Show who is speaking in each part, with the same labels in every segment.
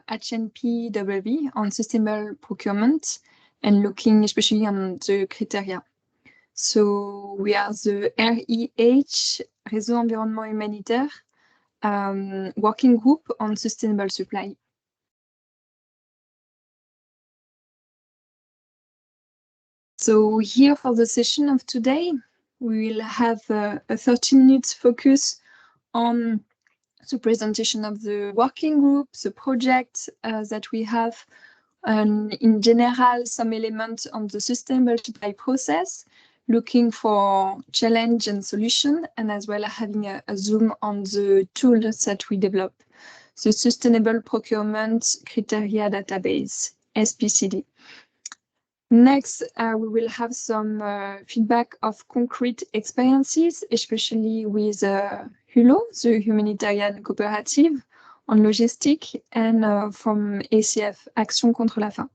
Speaker 1: HNPW on sustainable procurement and looking especially on the criteria. So we are the REH, Réseau Environnement Humanitaire, working group on sustainable supply. So here for the session of today, we will have a 30 minutes focus on the presentation of the working group, the project that we have, and in general, some elements on the sustainable supply process, looking for challenge and solution, and as well having a zoom on the tools that we develop. The Sustainable Procurement Criteria Database, SPCD. Next, we will have some feedback of concrete experiences, especially with HULO, the Humanitarian Cooperative, on logistic, and from ACF, Action contre la faim.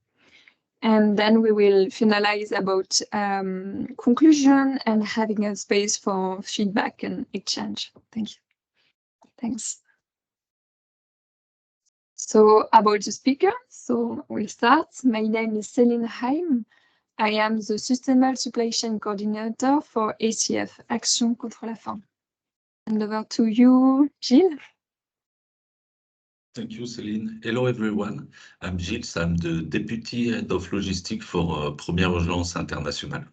Speaker 1: And then we will finalize about conclusion and having a space for feedback and exchange. Thank you. Thanks. So about the speaker, so we'll start. My name is Céline Haim. I am the Sustainable Supply Chain Coordinator for ACF, Action contre la faim. And over to you, Gilles.
Speaker 2: Thank you, Céline. Hello, everyone. I'm Gilles. I'm the Deputy Head of Logistics for Première Urgence Internationale.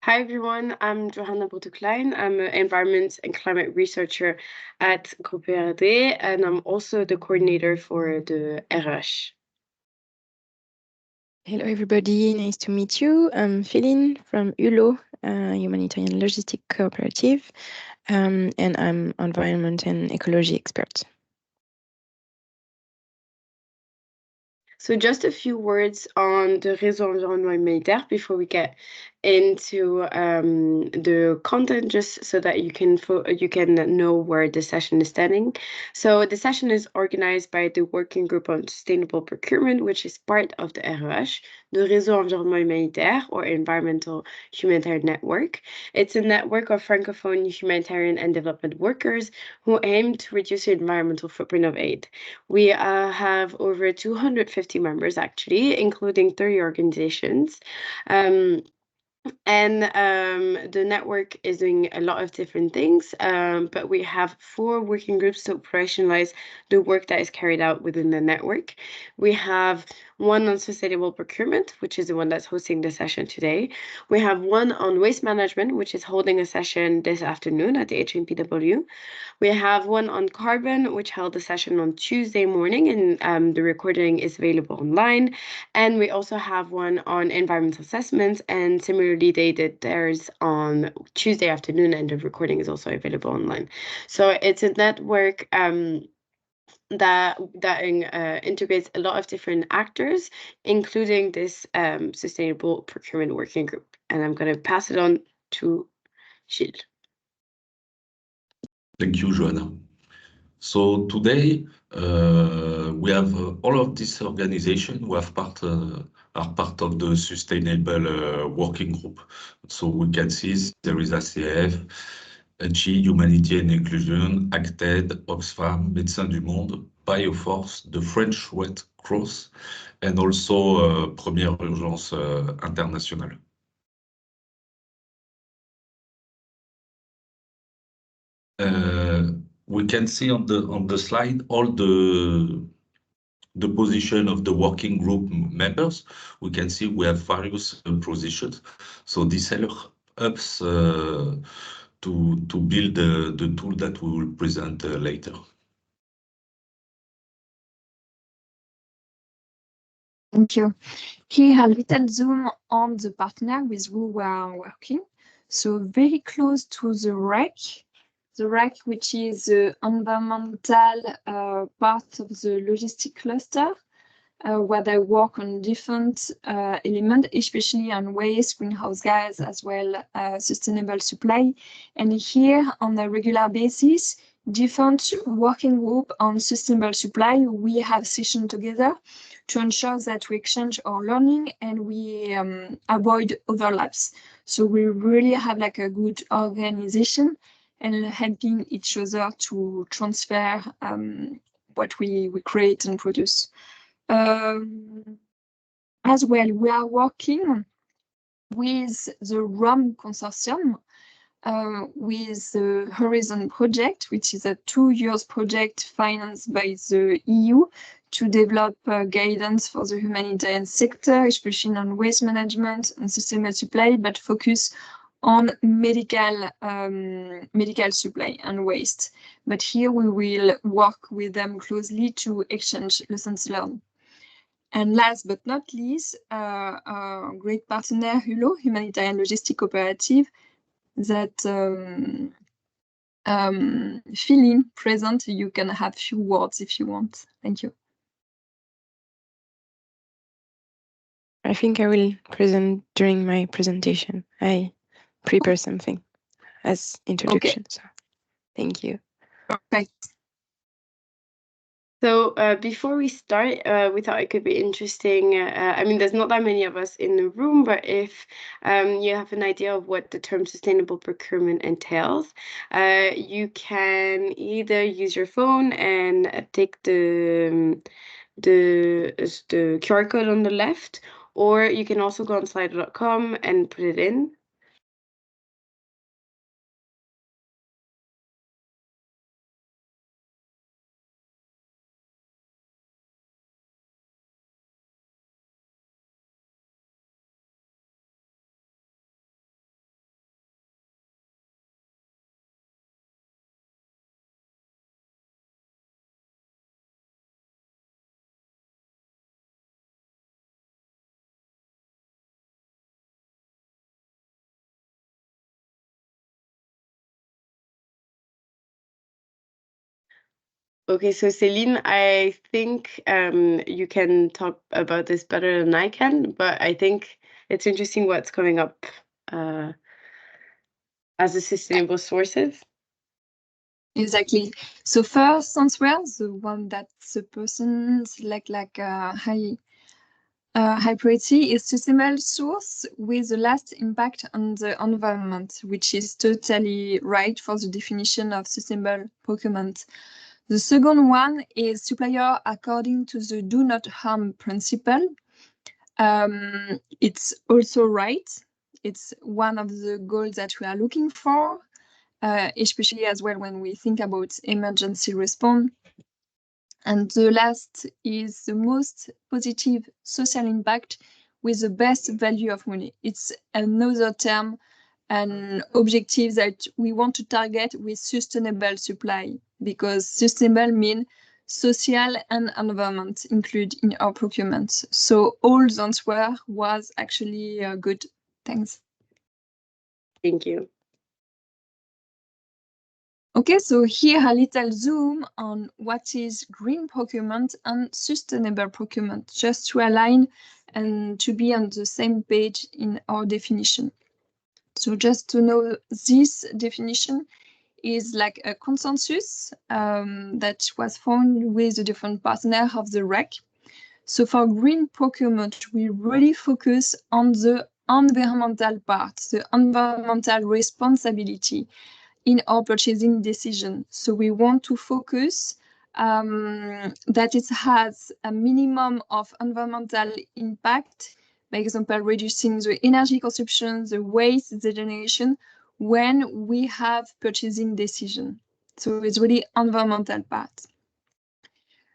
Speaker 3: Hi, everyone. I'm Johanna Botte-Klein. I'm an environment and climate researcher at Groupe RD, and I'm also the coordinator for the RH.
Speaker 4: Hello, everybody. Nice to meet you. I'm Féline from HULO, Humanitarian Logistic Cooperative, and I'm environment and ecology expert.
Speaker 3: So just a few words on the Réseau Environnement Humanitaire before we get into the content, just so that you can know where the session is standing. So the session is organized by the Working Group on Sustainable Procurement, which is part of the REH, the Réseau Environnement Humanitaire, or Environmental Humanitarian Network. It's a network of Francophone humanitarian and development workers who aim to reduce the environmental footprint of aid. We have over 250 members, actually, including 30 organizations. The network is doing a lot of different things, but we have 4 working groups to operationalize the work that is carried out within the network. We have one on sustainable procurement, which is the one that's hosting the session today. We have one on waste management, which is holding a session this afternoon at the HNPW. We have one on carbon, which held a session on Tuesday morning, and the recording is available online. And we also have one on environmental assessments, and similarly, they did theirs on Tuesday afternoon, and the recording is also available online. So it's a network that integrates a lot of different actors, including this Sustainable Procurement Working Group. And I'm going to pass it on to Gilles.
Speaker 2: Thank you, Joanna. So today we have all of this organization who are part of the Sustainable Working Group. So we can see there is ACF, HI, Humanity and Inclusion, Acted, Oxfam, Médecins du Monde, Bioforce, the French Red Cross, and also Première Urgence Internationale. We can see on the slide all the position of the working group members. We can see we have various positions. So this helps us to build the tool that we will present later.
Speaker 1: Thank you. Here a little zoom on the partner with who we are working. So very close to the REC. The REC, which is the environmental part of the logistic cluster, where they work on different elements, especially on waste, greenhouse gas, as well as sustainable supply. And here, on a regular basis, different working group on sustainable supply, we have sessions together to ensure that we exchange our learning and we avoid overlaps. So we really have like a good organization and helping each other to transfer what we create and produce. As well, we are working with the ROM consortium, with the Horizon project, which is a 2-year project financed by the EU to develop guidance for the humanitarian sector, especially on waste management and sustainable supply, but focus on medical supply and waste. But here we will work with them closely to exchange lessons learned. And last but not least, our great partner, HULO, Humanitarian Logistic Cooperative, that feeling present, you can have few words if you want. Thank you.
Speaker 4: I think I will present during my presentation. I prepare something as introduction. Okay. So thank you.
Speaker 1: Perfect.
Speaker 3: So before we start, we thought it could be interesting. I mean, there's not that many of us in the room, but if you have an idea of what the term sustainable procurement entails, you can either use your phone and take the QR code on the left, or you can also go on slido.com and put it in. Okay, so Céline, I think you can talk about this better than I can, but I think it's interesting what's coming up as a sustainable sources.
Speaker 1: Exactly. So first answer, the one that the person select like high priority is sustainable source with the last impact on the environment, which is totally right for the definition of sustainable procurement. The second one is supplier according to the do not harm principle. It's also right. It's one of the goals that we are looking for, especially as well when we think about emergency response. And the last is the most positive social impact with the best value of money. It's another term and objective that we want to target with sustainable supply, because sustainable means social and environment include in our procurement. So all the answer was actually good. Thanks.
Speaker 3: Thank you.
Speaker 1: Okay, so here a little zoom on what is green procurement and sustainable procurement, just to align and to be on the same page in our definition. So just to know, this definition is like a consensus that was found with the different partners of the REC. So for green procurement, we really focus on the environmental part, the environmental responsibility in our purchasing decision. So we want to focus that it has a minimum of environmental impact, for example, reducing the energy consumption, the waste, the generation, when we have purchasing decision. So it's really environmental part,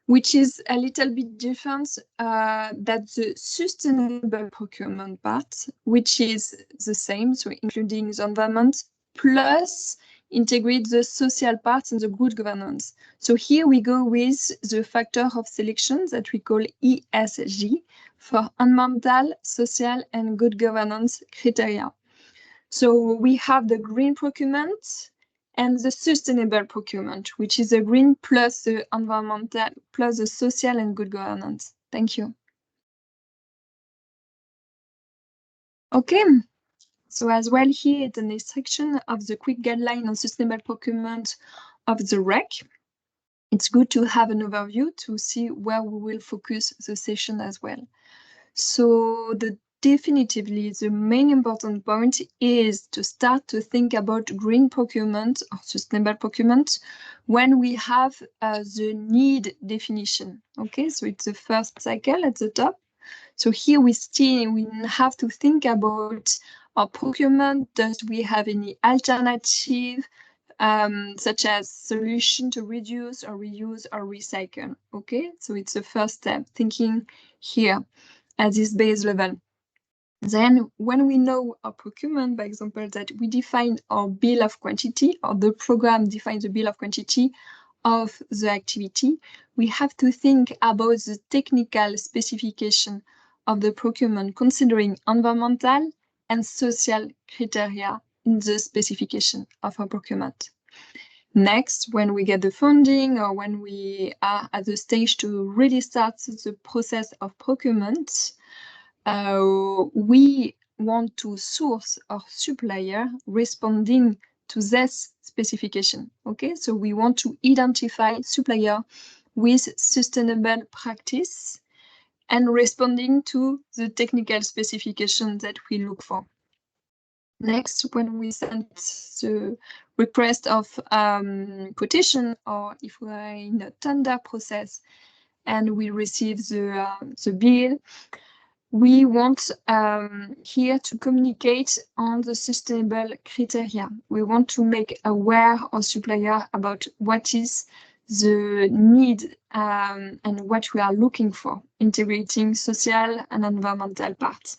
Speaker 1: which is a little bit different than the sustainable procurement part, which is the same, so including the environment, plus integrate the social part and the good governance. So here we go with the factor of selection that we call ESG for environmental, social, and good governance criteria. So we have the green procurement and the sustainable procurement, which is the green plus the environmental plus the social and good governance. Thank you. Okay. So as well here is an instruction of the quick guideline on sustainable procurement of the REC. It's good to have an overview to see where we will focus the session as well. So the definitively the main important point is to start to think about green procurement or sustainable procurement when we have the need definition. Okay, so it's the first cycle at the top. So here we have to think about our procurement. Does we have any alternative, such as solution to reduce or reuse or recycle? Okay, so it's the first step, thinking here at this base level. Then when we know our procurement, by example, that we define our bill of quantity, or the program defines the bill of quantity of the activity, we have to think about the technical specification of the procurement, considering environmental and social criteria in the specification of our procurement. Next, when we get the funding or when we are at the stage to really start the process of procurement, we want to source our supplier responding to this specification. Okay, so we want to identify supplier with sustainable practice and responding to the technical specification that we look for. Next, when we send the request of quotation, or if we are in a tender process and we receive the bill, we want here to communicate on the sustainable criteria. We want to make aware our supplier about what is the need and what we are looking for, integrating social and environmental parts.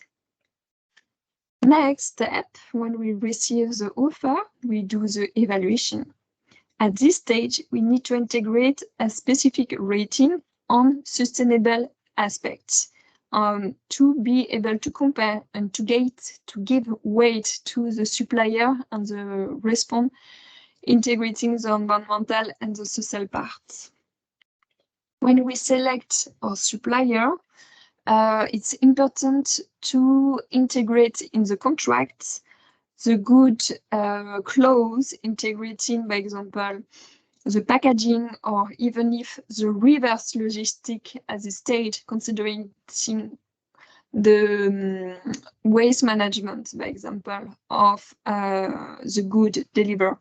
Speaker 1: Next step, when we receive the offer, we do the evaluation. At this stage, we need to integrate a specific rating on sustainable aspects. To be able to compare and to give weight to the supplier and the response, integrating the environmental and the social parts. When we select our supplier, it's important to integrate in the contracts the good clause, integrating, by example, the packaging, or even if the reverse logistic at this stage, considering the waste management, by example, of the good delivered.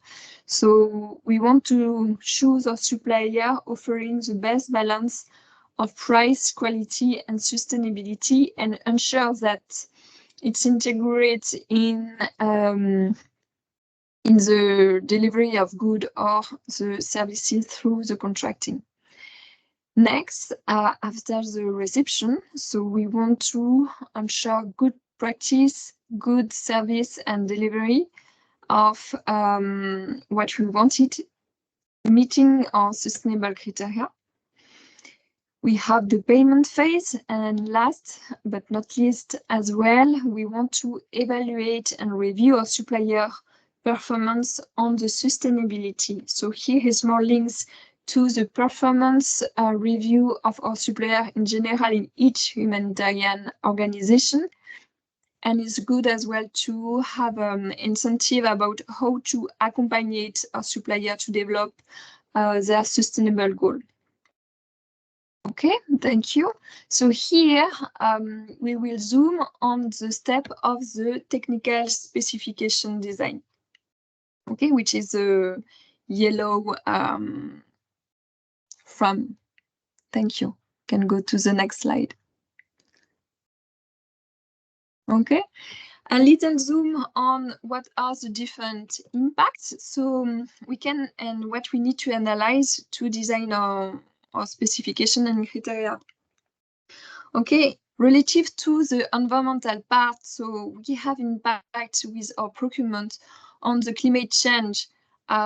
Speaker 1: So we want to choose a supplier offering the best balance of price, quality, and sustainability, and ensure that it's integrated in the delivery of goods or the services through the contracting. Next, after the reception, so we want to ensure good practice, good service and delivery of what we wanted, meeting our sustainable criteria. We have the payment phase, and last but not least as well, we want to evaluate and review our supplier performance on the sustainability. So here is more links to the performance review of our supplier in general in each humanitarian organization. And it's good as well to have an incentive about how to accompany our supplier to develop their sustainable goal. Okay, thank you. So here we will zoom on the step of the technical specification design. Okay, which is a yellow from. Thank you. Can go to the next slide. Okay, a little zoom on what are the different impacts. So we can, and what we need to analyze to design our specification and criteria. Okay, relative to the environmental part, so we have impact with our procurement on the climate change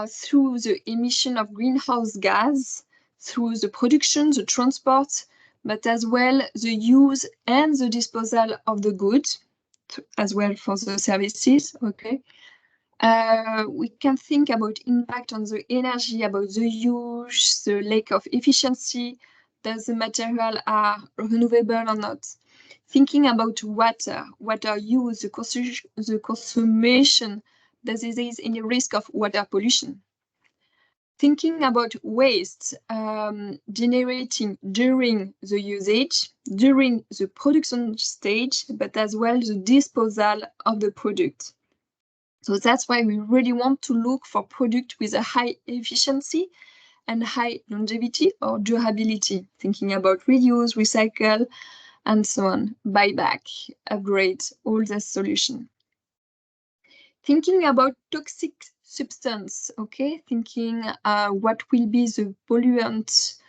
Speaker 1: through the emission of greenhouse gas, through the production, the transport, but as well the use and the disposal of the goods, as well for the services. Okay, we can think about impact on the energy, about the use, the lack of efficiency, does the material are renewable or not? Thinking about water use, the consumption, does there is any risk of water pollution? Thinking about waste generating during the usage, during the production stage, but as well the disposal of the product. So that's why we really want to look for product with a high efficiency and high longevity or durability, thinking about reuse, recycle, and so on, buyback, upgrade, all the solution. Thinking about toxic substance, okay, thinking what will be the polluant,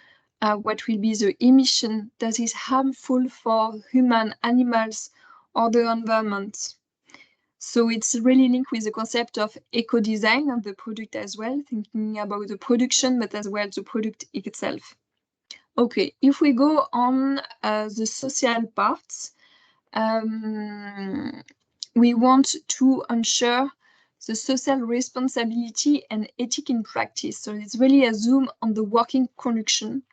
Speaker 1: what will be the emission that is harmful for human, animals, or the environment. So it's really linked with the concept of eco-design of the product as well, thinking about the production, but as well the product itself. Okay, if we go on the social parts, we want to ensure the social responsibility and ethic in practice. So it's really a zoom on the working condition,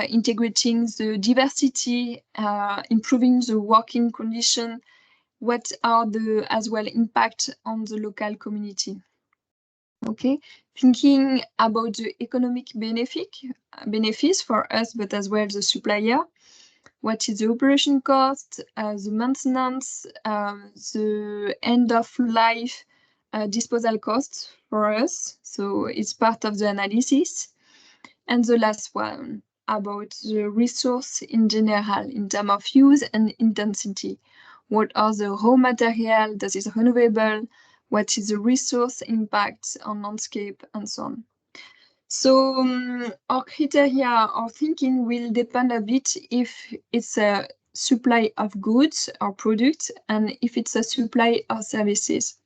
Speaker 1: integrating the diversity, improving the working condition. What are the as well impact on the local community? Okay, thinking about the economic benefits for us, but as well the supplier. What is the operation cost, the maintenance, the end of life disposal costs for us. So it's part of the analysis. And the last one about the resource in general in terms of use and intensity. What are the raw material that is renewable? What is the resource impact on landscape and so on? So our criteria, our thinking will depend a bit if it's a supply of goods or products and if it's a supply of services.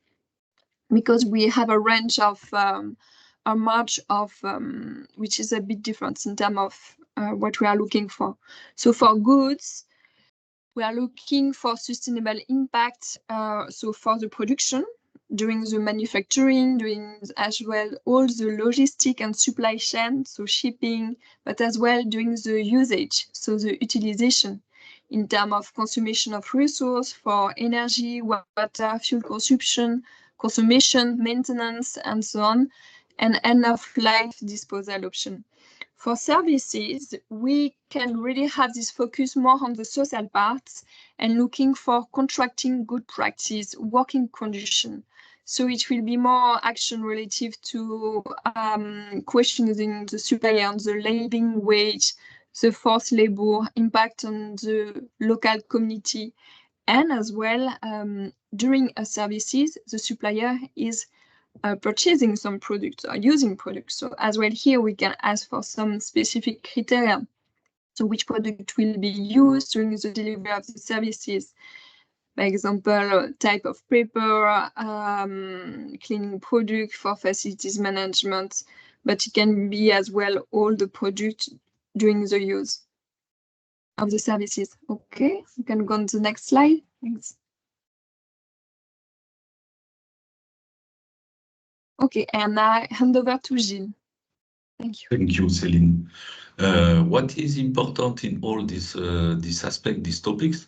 Speaker 1: Because we have a range of a march of which is a bit different in terms of what we are looking for. So for goods, we are looking for sustainable impact. So for the production, during the manufacturing, doing as well all the logistic and supply chain, so shipping, but as well during the usage, so the utilization in terms of consumption of resource for energy, water, fuel consumption, maintenance, and so on, and end of life disposal option. For services, we can really have this focus more on the social parts and looking for contracting good practice, working condition. So it will be more action relative to questioning the supplier on the living wage, the forced labor, impact on the local community, and as well during a services, the supplier is purchasing some products or using products. So as well here we can ask for some specific criteria. So which product will be used during the delivery of the services? For example, type of paper, cleaning product for facilities management, but it can be as well all the products during the use of the services. Okay, you can go on to the next slide. Thanks. Okay, and I hand over to Gilles. Thank you.
Speaker 2: Thank you, Céline. What is important in all this aspect, these topics,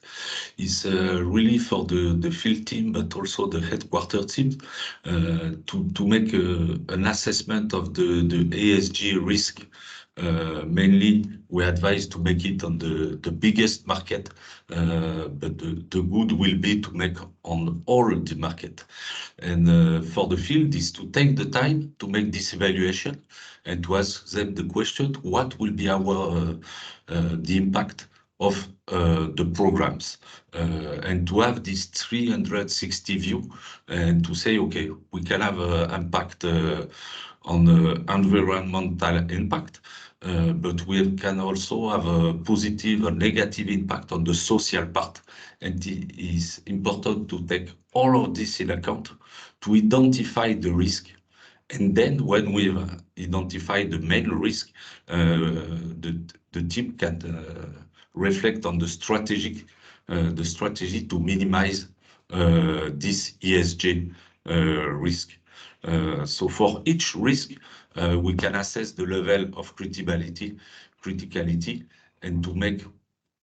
Speaker 2: is really for the field team, but also the headquarter team, to make an assessment of the ESG risk. Mainly, we advise to make it on the biggest market, but the good will be to make on all the market. And for the field is to take the time to make this evaluation and to ask them the question, what will be our the impact of the programs, and to have this 360 view and to say, okay, we can have an impact on the environmental impact, but we can also have a positive or negative impact on the social part. And it is important to take all of this in account to identify the risk. And then when we identify the main risk, the team can reflect on the strategy to minimize this ESG risk. So for each risk, we can assess the level of criticality,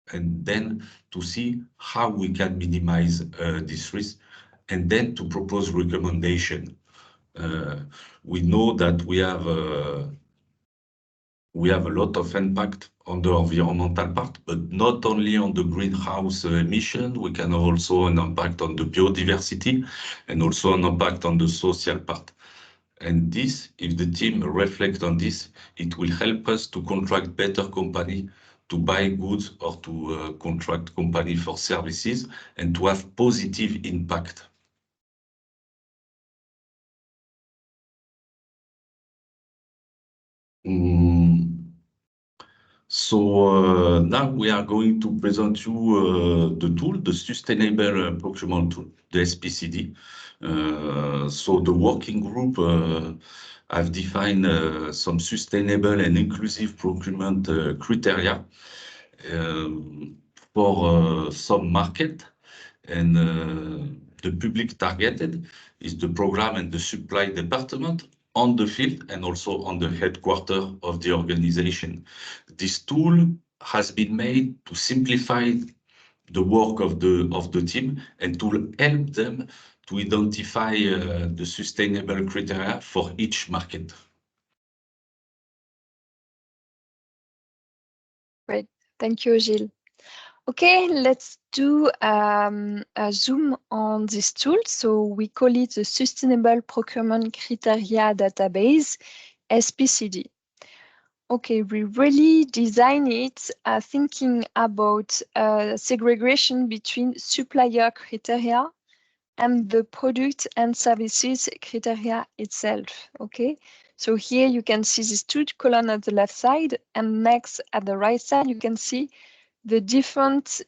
Speaker 2: and then to see how we can minimize this risk, and then to propose recommendation we know that we have a lot of impact on the environmental part, but not only on the greenhouse emission, we can have also an impact on the biodiversity and also an impact on the social part. And this, if the team reflect on this, it will help us to contract better company, to buy goods or to contract company for services and to have positive impact. So now we are going to present you the tool, the Sustainable Procurement Tool, the SPCD. So the working group have defined some sustainable and inclusive procurement criteria for some market, and the public targeted is the program and the supply department on the field and also on the headquarters of the organization. This tool has been made to simplify the work of the team and to help them to identify the sustainable criteria for each market.
Speaker 1: Great, thank you, Gilles. Okay, let's do a zoom on this tool. So we call it the Sustainable Procurement Criteria Database, SPCD. Okay, we really design it thinking about segregation between supplier criteria and the product and services criteria itself. Okay, so here you can see these two columns at the left side, and next at the right side, you can see the different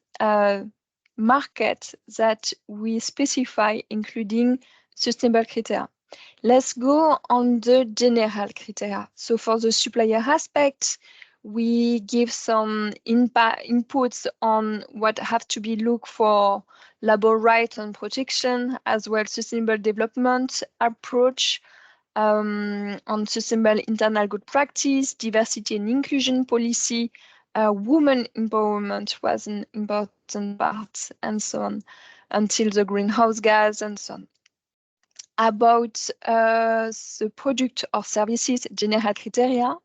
Speaker 1: markets that we specify, including sustainable criteria. Let's go on the general criteria. So for the supplier aspect, we give some inputs on what have to be looked for: labor rights and protection, as well sustainable development approach, on sustainable internal good practice, diversity and inclusion policy, women empowerment was an important part, and so on, until the greenhouse gas and so on. About the product or services general criteria,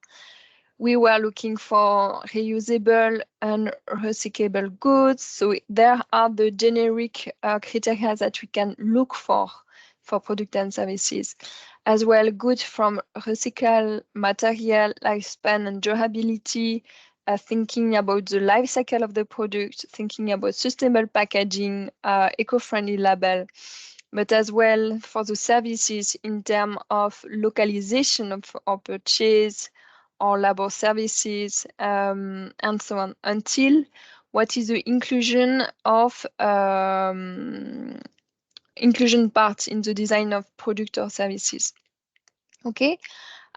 Speaker 1: we were looking for reusable and recyclable goods. So there are the generic criteria that we can look for product and services. As well, goods from recycled material, lifespan and durability, thinking about the life cycle of the product, thinking about sustainable packaging, eco-friendly label, but as well for the services in terms of localization of our purchase or labor services, and so on, until what is the inclusion of inclusion part in the design of product or services. Okay,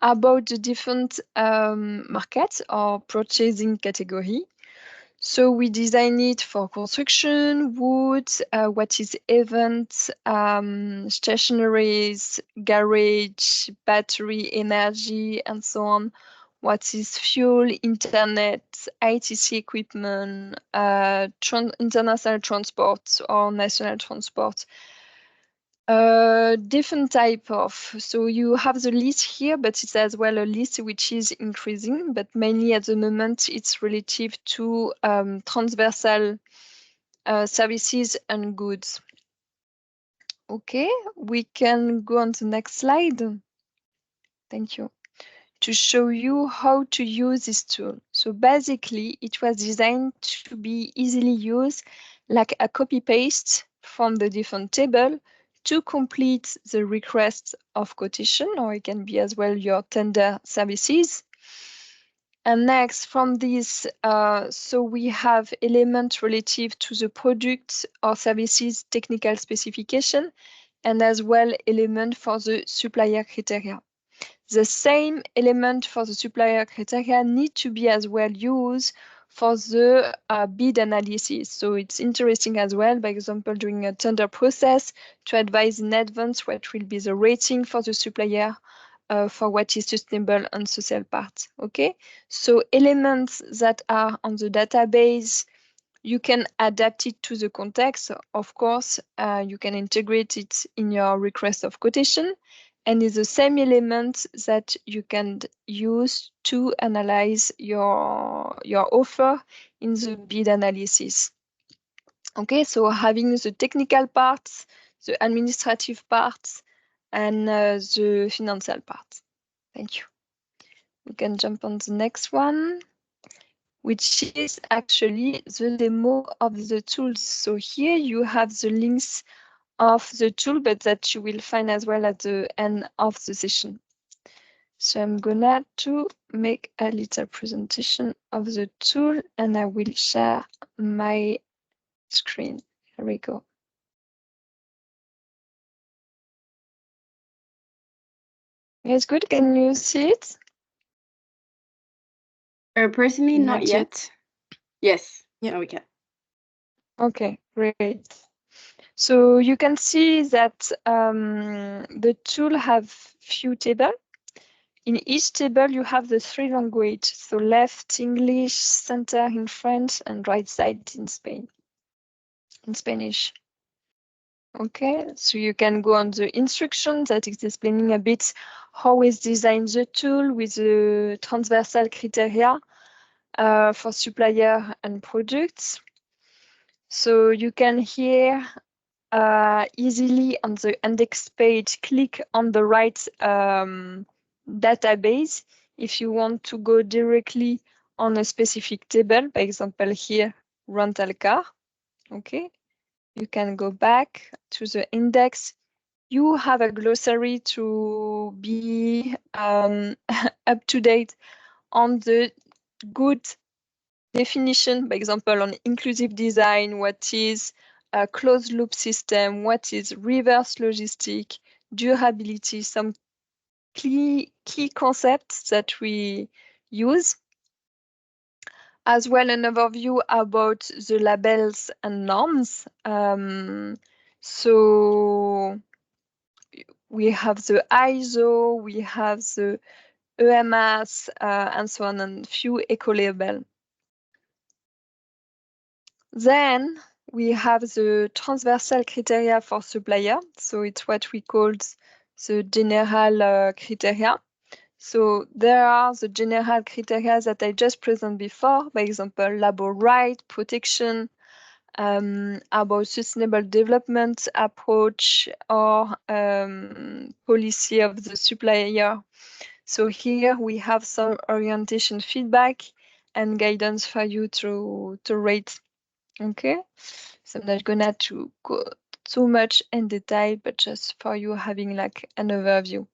Speaker 1: about the different markets or purchasing category. So we design it for construction, wood, what is events, stationaries, garage, battery, energy, and so on. What is fuel, internet, ITC equipment, international transport or national transport. Different type of, so you have the list here, but it's as well a list which is increasing, but mainly at the moment it's relative to transversal services and goods. Okay, we can go on to the next slide. Thank you. To show you how to use this tool. So basically it was designed to be easily used like a copy paste from the different table to complete the request of quotation, or it can be as well your tender services. And next from this, so we have elements relative to the product or services technical specification, and as well element for the supplier criteria. The same element for the supplier criteria need to be as well used for the bid analysis. So it's interesting as well, by example, during a tender process, to advise in advance what will be the rating for the supplier for what is sustainable and social part. Okay, so elements that are on the database, you can adapt it to the context. Of course, you can integrate it in your request of quotation. and is the same element that you can use to analyze your offer in the bid analysis. Okay, so having the technical parts, the administrative parts, and the financial part. Thank you. We can jump on the next one, which is actually the demo of the tools. So here you have the links of the tool, but that you will find as well at the end of the session. So I'm gonna to make a little presentation of the tool, and I will share my screen. Here we go. It's good. Can you see it?
Speaker 3: Personally, not yet. Yes,
Speaker 4: Yeah.
Speaker 3: now we can.
Speaker 1: Okay, great. So you can see that the tool have few tables. In each table, you have the 3 languages. So left English, center in French, and right side in Spanish. Okay, so you can go on the instructions that is explaining a bit how is designed the tool with the transversal criteria for supplier and products. So you can here easily on the index page click on the right database if you want to go directly on a specific table, for example here, rental car. Okay, you can go back to the index. You have a glossary to be up to date on the good definition, for example, on inclusive design, what is a closed loop system, what is reverse logistic, durability, some key concepts that we use. As well, an overview about the labels and norms. So we have the ISO, we have the EMS, and so on, and few eco labels. Then we have the transversal criteria for supplier. So it's what we call the general criteria. So there are the general criteria that I just presented before, for example, labor right, protection, about sustainable development approach or policy of the supplier. So here we have some orientation feedback and guidance for you to rate. Okay, so I'm not gonna to go too much in detail, but just for you having like an overview.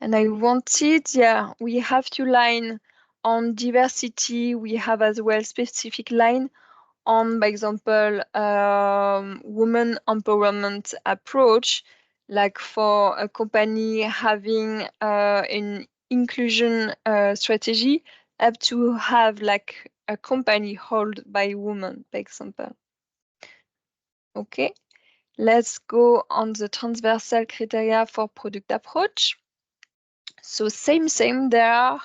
Speaker 1: And I wanted, yeah, we have two line on diversity. We have as well specific line on, for example, women empowerment approach, like for a company having an inclusion strategy, have to have like a company held by women, for example. Okay, let's go on the transversal criteria for product approach. So same, there are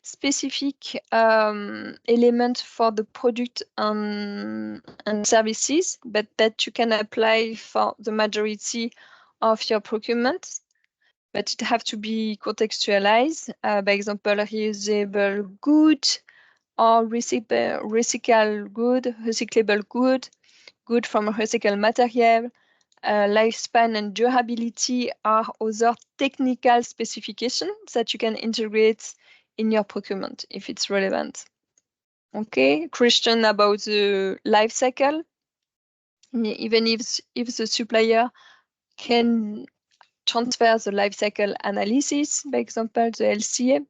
Speaker 1: specific elements for the product and services, but that you can apply for the majority of your procurement. But it have to be contextualized. For example, reusable good or recyclable good, good from recycled material, lifespan and durability are other technical specifications that you can integrate in your procurement if it's relevant. Okay, question about the life cycle. Even if the supplier can transfer the life cycle analysis, for example, the LCA.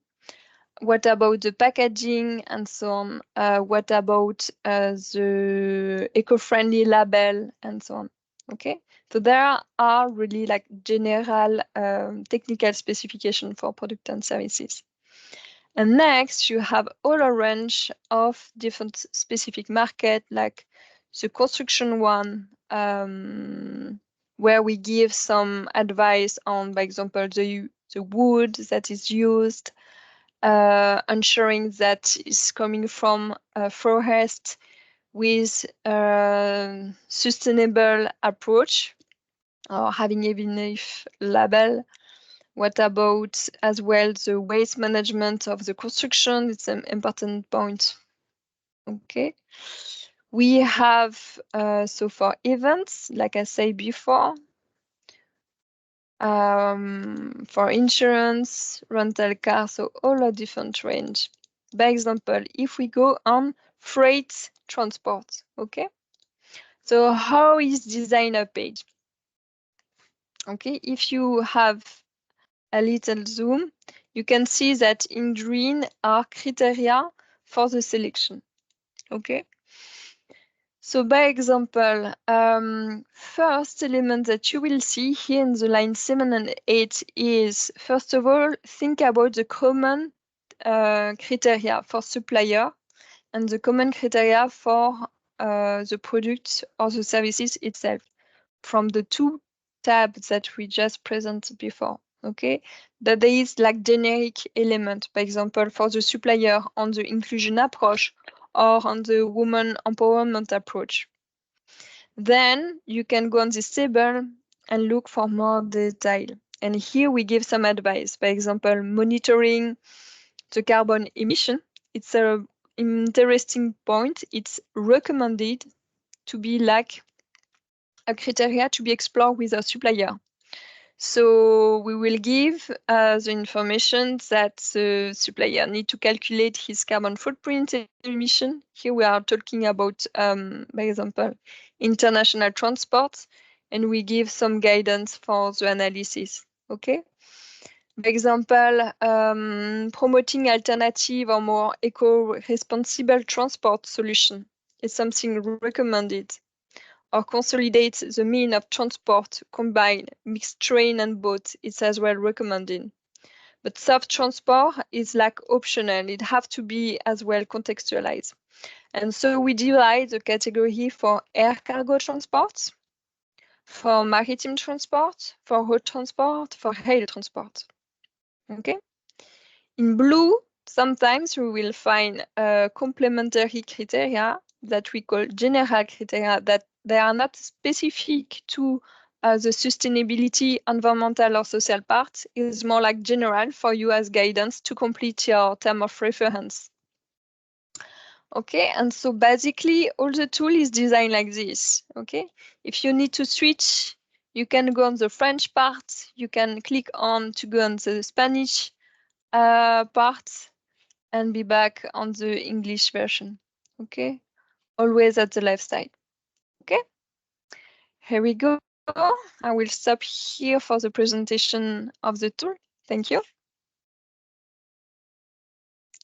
Speaker 1: What about the packaging and so on? What about the eco-friendly label and so on? Okay, so there are really like general technical specification for product and services. And next, you have all a range of different specific market, like the construction one, where we give some advice on, for example, the wood that is used, ensuring that is coming from a forest with sustainable approach or having even if label. What about as well the waste management of the construction? It's an important point. Okay. We have, so for events, like I said before, for insurance, rental car, so all a different range. By example, if we go on freight transport, okay? So how is design a page? Okay, if you have a little zoom, you can see that in green are criteria for the selection, okay? So by example, first element that you will see here in the line 7 and 8 is, first of all, think about the common criteria for supplier and the common criteria for the product or the services itself from the two tabs that we just presented before. Okay, that there is like generic element, for example, for the supplier on the inclusion approach or on the woman empowerment approach. Then you can go on this table and look for more detail. And here we give some advice. For example, monitoring the carbon emission. It's an interesting point. It's recommended to be like a criteria to be explored with a supplier. So we will give the information that the supplier need to calculate his carbon footprint emission. Here we are talking about, by example, international transport, and we give some guidance for the analysis. Okay. For example, promoting alternative or more eco-responsible transport solution is something recommended. Or consolidate the mean of transport, combine mixed train and boat, it's as well recommended. But soft transport is like optional, it have to be as well contextualized. And so we divide the category for air cargo transport, for maritime transport, for road transport, for rail transport. Okay. In blue, sometimes we will find complementary criteria that we call general criteria, that they are not specific to the sustainability, environmental or social part. It's more like general for you as guidance to complete your term of reference. Okay, and so basically all the tool is designed like this. Okay, if you need to switch, you can go on the French part, you can click on to go on the Spanish part and be back on the English version. Okay, always at the left side. Okay, here we go. I will stop here for the presentation of the tool. Thank you.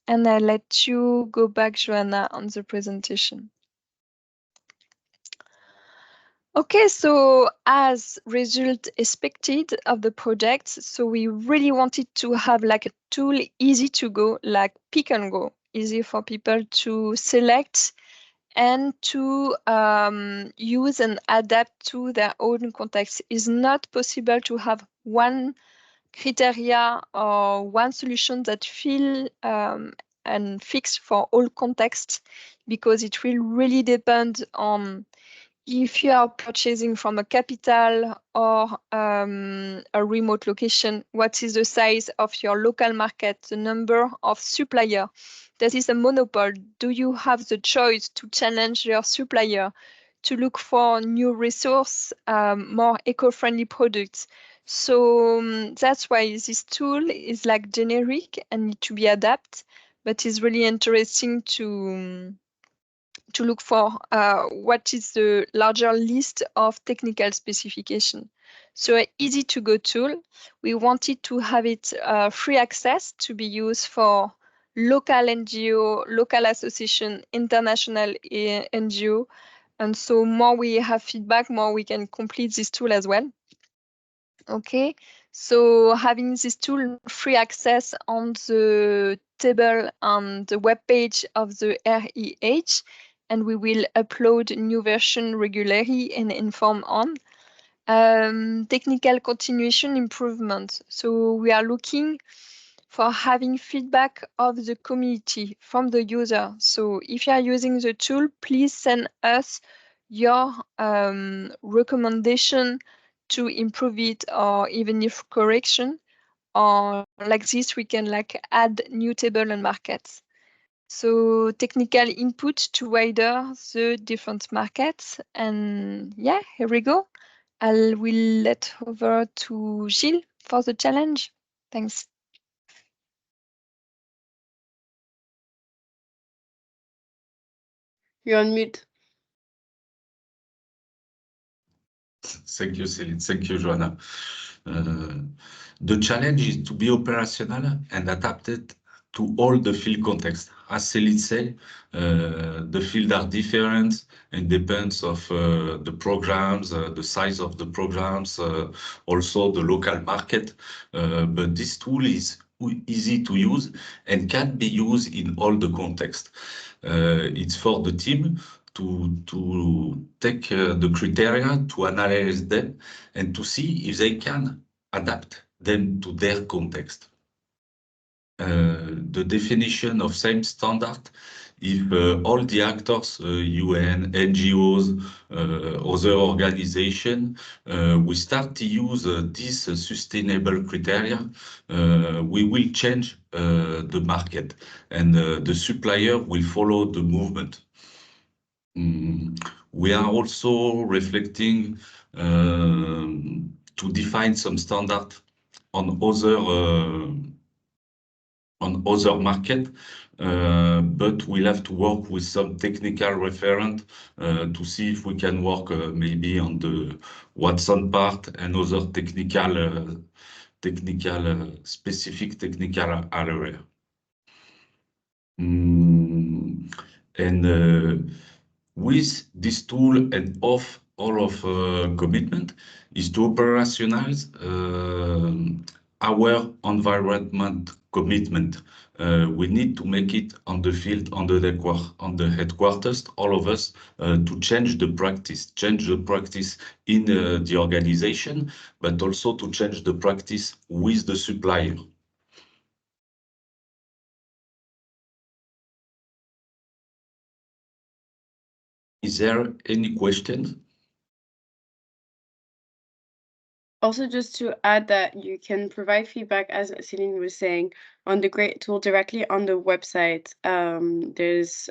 Speaker 1: And I'll let you go back, Joanna, on the presentation. Okay, so as result expected of the project, so we really wanted to have like a tool easy to go, like pick and go, easy for people to select and to use and adapt to their own context. It's not possible to have one criteria or one solution that feel and fixed for all contexts, because it will really depend on if you are purchasing from a capital or a remote location, what is the size of your local market, the number of suppliers? That is a monopoly. Do you have the choice to challenge your supplier, to look for new resource, more eco-friendly products? So that's why this tool is like generic and need to be adapted, but it's really interesting to look for what is the larger list of technical specification. So an easy to go tool. We wanted to have it free access to be used for local NGO, local association, international NGO. And so more we have feedback, more we can complete this tool as well. Okay, so having this tool free access on the table on the web page of the REH, and we will upload new version regularly and inform on. Technical continuation improvement. So we are looking for having feedback of the community from the user. So if you are using the tool, please send us your recommendation to improve it or even if correction or like this, we can like add new table and markets. So technical input to wider the different markets. And yeah, here we go. I will let over to Gilles for the challenge. Thanks.
Speaker 3: You're on mute.
Speaker 2: Thank you, Céline. Thank you, Joanna. The challenge is to be operational and adapted to all the field context. As Céline said, the fields are different and depends of the programs, the size of the programs, also the local market. But this tool is easy to use and can be used in all the context. It's for the team to take the criteria, to analyze them, and to see if they can adapt them to their context. The definition of same standard, if all the actors, UN, NGOs, other organizations, we start to use this sustainable criteria, we will change the market and the supplier will follow the movement. We are also reflecting to define some standard on other market, but we'll have to work with some technical referent to see if we can work maybe on the Watson part and other specific technical area. And with this tool and of all of commitment is to operationalize our environment commitment. We need to make it on the field, on the headquarters, all of us, to change the practice in the organization, but also to change the practice with the supplier. Is there any questions?
Speaker 3: Also, just to add that you can provide feedback, as Céline was saying, on the GREAT tool directly on the website. There's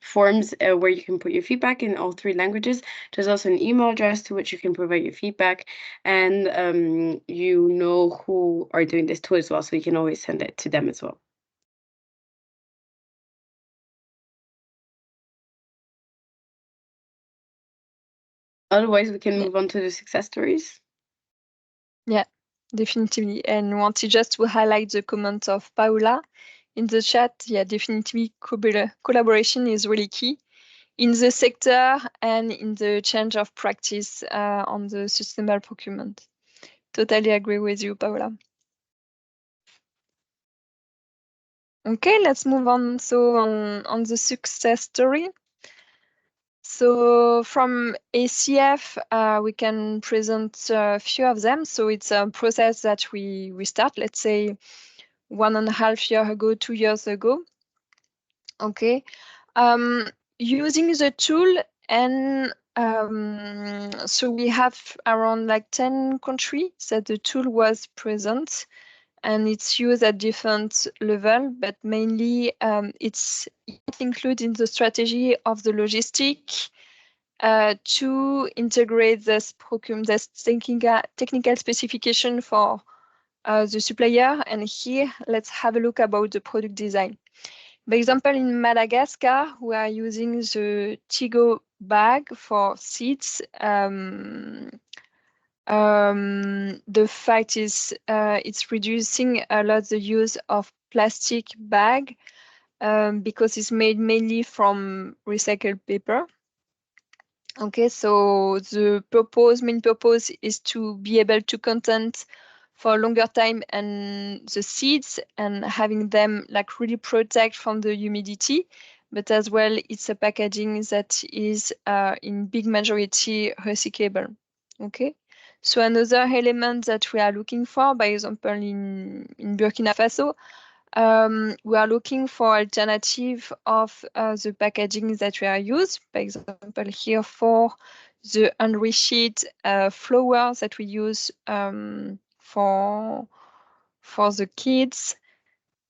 Speaker 3: forms where you can put your feedback in all 3 languages. There's also an email address to which you can provide your feedback, and you know who are doing this tool as well, so you can always send it to them as well. Otherwise, we can move on to the success stories.
Speaker 1: Yeah, definitely. And wanted just to highlight the comment of Paula in the chat. Yeah, definitely collaboration is really key in the sector and in the change of practice on the sustainable procurement. Totally agree with you, Paula. Okay, let's move on. So on the success story. So from ACF, we can present a few of them. So it's a process that we start, let's say, 1.5 years ago, 2 years ago. Okay, using the tool, and so we have around like 10 countries that the tool was present, and it's used at different level, but mainly it's included in the strategy of the logistic to integrate this technical specification for the supplier. And here, let's have a look about the product design. For example, in Madagascar, we are using the Tigo bag for seeds. The fact is it's reducing a lot the use of plastic bag because it's made mainly from recycled paper. Okay, so the main purpose is to be able to content for a longer time and the seeds and having them like really protect from the humidity, but as well it's a packaging that is in big majority recyclable. Okay, so another element that we are looking for, by example, in Burkina Faso, we are looking for alternative of the packaging that we are used. For example, here for the enriched flour that we use for For the kids,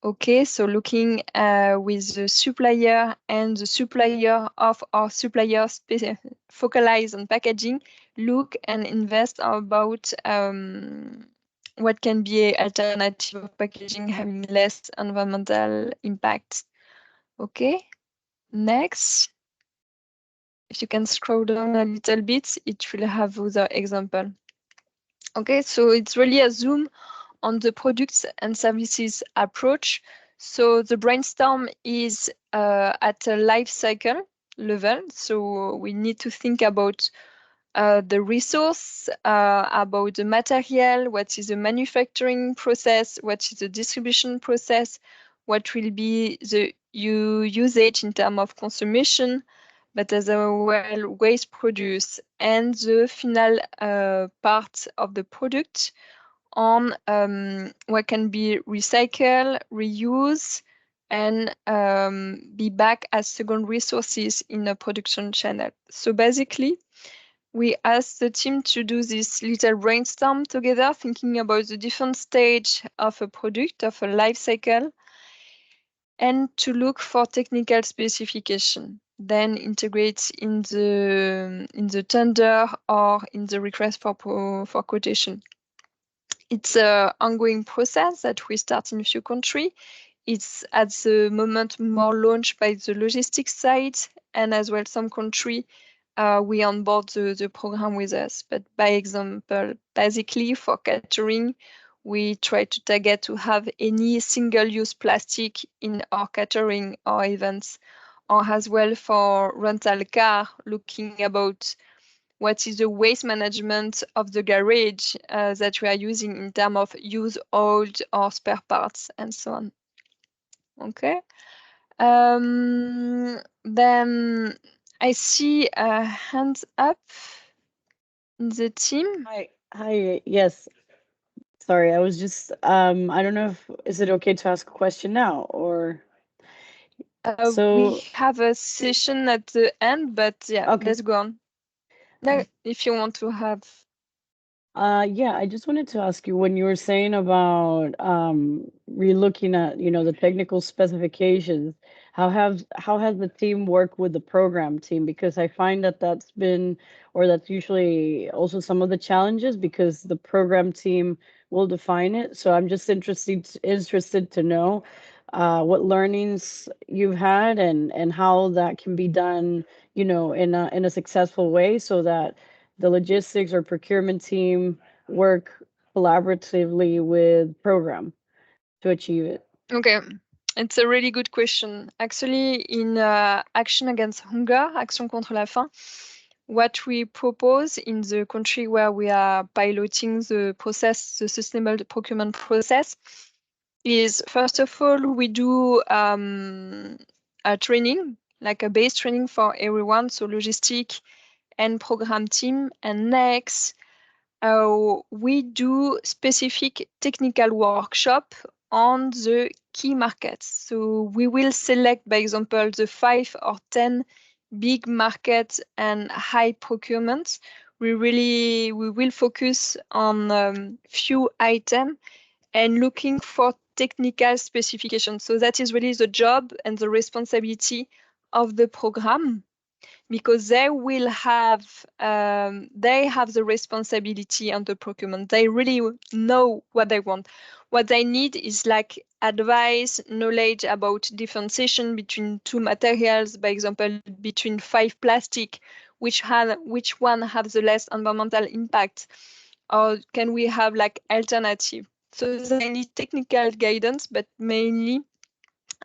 Speaker 1: okay, so looking with the supplier and the supplier of our supplier focalize on packaging, look and invest about what can be an alternative of packaging having less environmental impact. Okay, next. If you can scroll down a little bit, it will have other example. Okay, so it's really a zoom on the products and services approach. So the brainstorm is at a life cycle level. So we need to think about the resource, about the material, what is the manufacturing process, what is the distribution process, what will be the usage in terms of consumption, but as well waste produced, and the final part of the product on what can be recycled, reused, and be back as second resources in a production channel. So basically, we asked the team to do this little brainstorm together, thinking about the different stage of a product, of a life cycle, and to look for technical specification, then integrate in the tender or in the request for quotation. It's an ongoing process that we start in a few countries. It's at the moment more launched by the logistics side, and as well some country we onboard the program with us. But by example, basically for catering, we try to target to have any single-use plastic in our catering or events, or as well for rental car, looking about what is the waste management of the garage that we are using in terms of used oil or spare parts and so on. Okay. Then I see a hand up in the team.
Speaker 5: Hi. Yes. Sorry, I was just I don't know if is it okay to ask a question now or
Speaker 1: we have a session at the end, but yeah,
Speaker 5: okay.
Speaker 1: let's go on. No, if you want to have.
Speaker 5: Yeah, I just wanted to ask you when you were saying about relooking at, the technical specifications, how has the team worked with the program team? Because I find that that's usually also some of the challenges because the program team will define it. So I'm just interested to know what learnings you've had and how that can be done, in a successful way so that the logistics or procurement team work collaboratively with program to achieve it?
Speaker 1: Okay, it's a really good question. Actually, in Action Against Hunger, Action contre la faim, what we propose in the country where we are piloting the process, the sustainable procurement process, is first of all, we do a training, like a base training for everyone, so logistic and program team. And next, we do specific technical workshop on the key markets. So we will select, by example, the 5 or 10 big markets and high procurements. We will focus on few items and looking for technical specifications. So that is really the job and the responsibility of the program, because they will have the responsibility on the procurement. They really know what they want. What they need is like advice, knowledge about differentiation between two materials, by example, between 5 plastic, which one has the less environmental impact, or can we have like alternative? So they need technical guidance, but mainly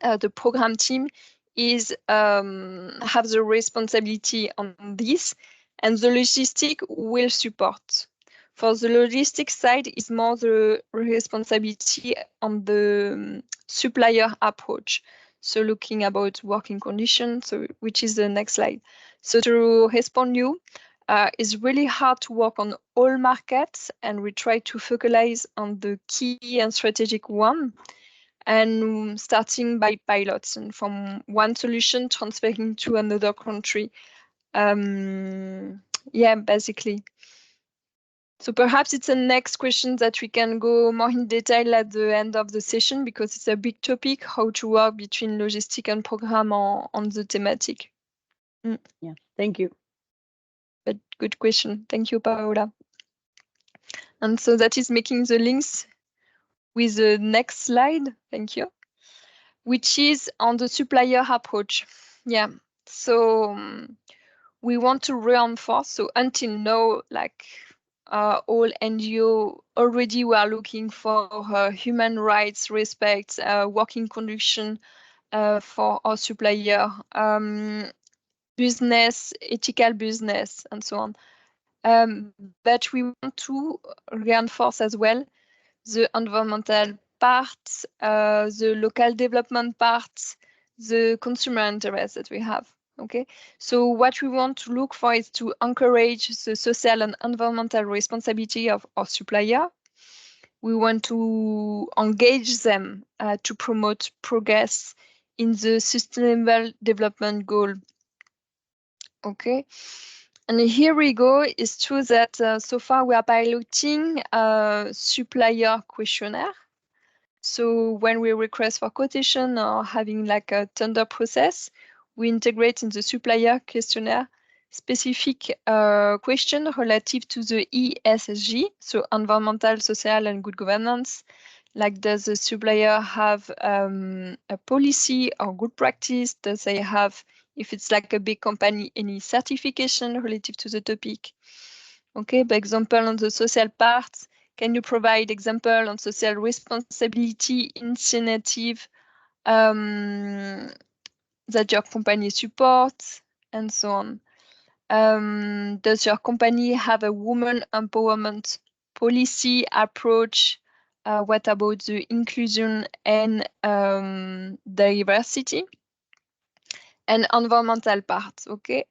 Speaker 1: the program team is have the responsibility on this, and the logistic will support. For the logistic side, is more the responsibility on the supplier approach. So looking about working conditions, so which is the next slide. So to respond you, it's really hard to work on all markets, and we try to focalize on the key and strategic one, and starting by pilots and from one solution transferring to another country. Yeah, basically. So perhaps it's a next question that we can go more in detail at the end of the session, because it's a big topic, how to work between logistic and program on the thematic.
Speaker 5: Yeah, thank you.
Speaker 1: But good question. Thank you, Paola. And so that is making the links with the next slide. Thank you. Which is on the supplier approach. Yeah. So we want to reinforce. So until now, like all NGO already were looking for human rights, respect, working condition for our supplier, business, ethical business, and so on. But we want to reinforce as well the environmental part, the local development part, the consumer interest that we have. Okay, so what we want to look for is to encourage the social and environmental responsibility of our supplier. We want to engage them to promote progress in the sustainable development goal. Okay, and here we go. It's true that so far we are piloting a supplier questionnaire. So when we request for quotation or having like a tender process, we integrate in the supplier questionnaire specific question relative to the ESG, so environmental, social, and good governance. Like, does the supplier have a policy or good practice? Does they have, if it's like a big company, any certification relative to the topic? Okay, by example, on the social part, can you provide example on social responsibility initiative that your company supports, and so on? Does your company have a woman empowerment policy approach? What about the inclusion and diversity? And environmental part, okay?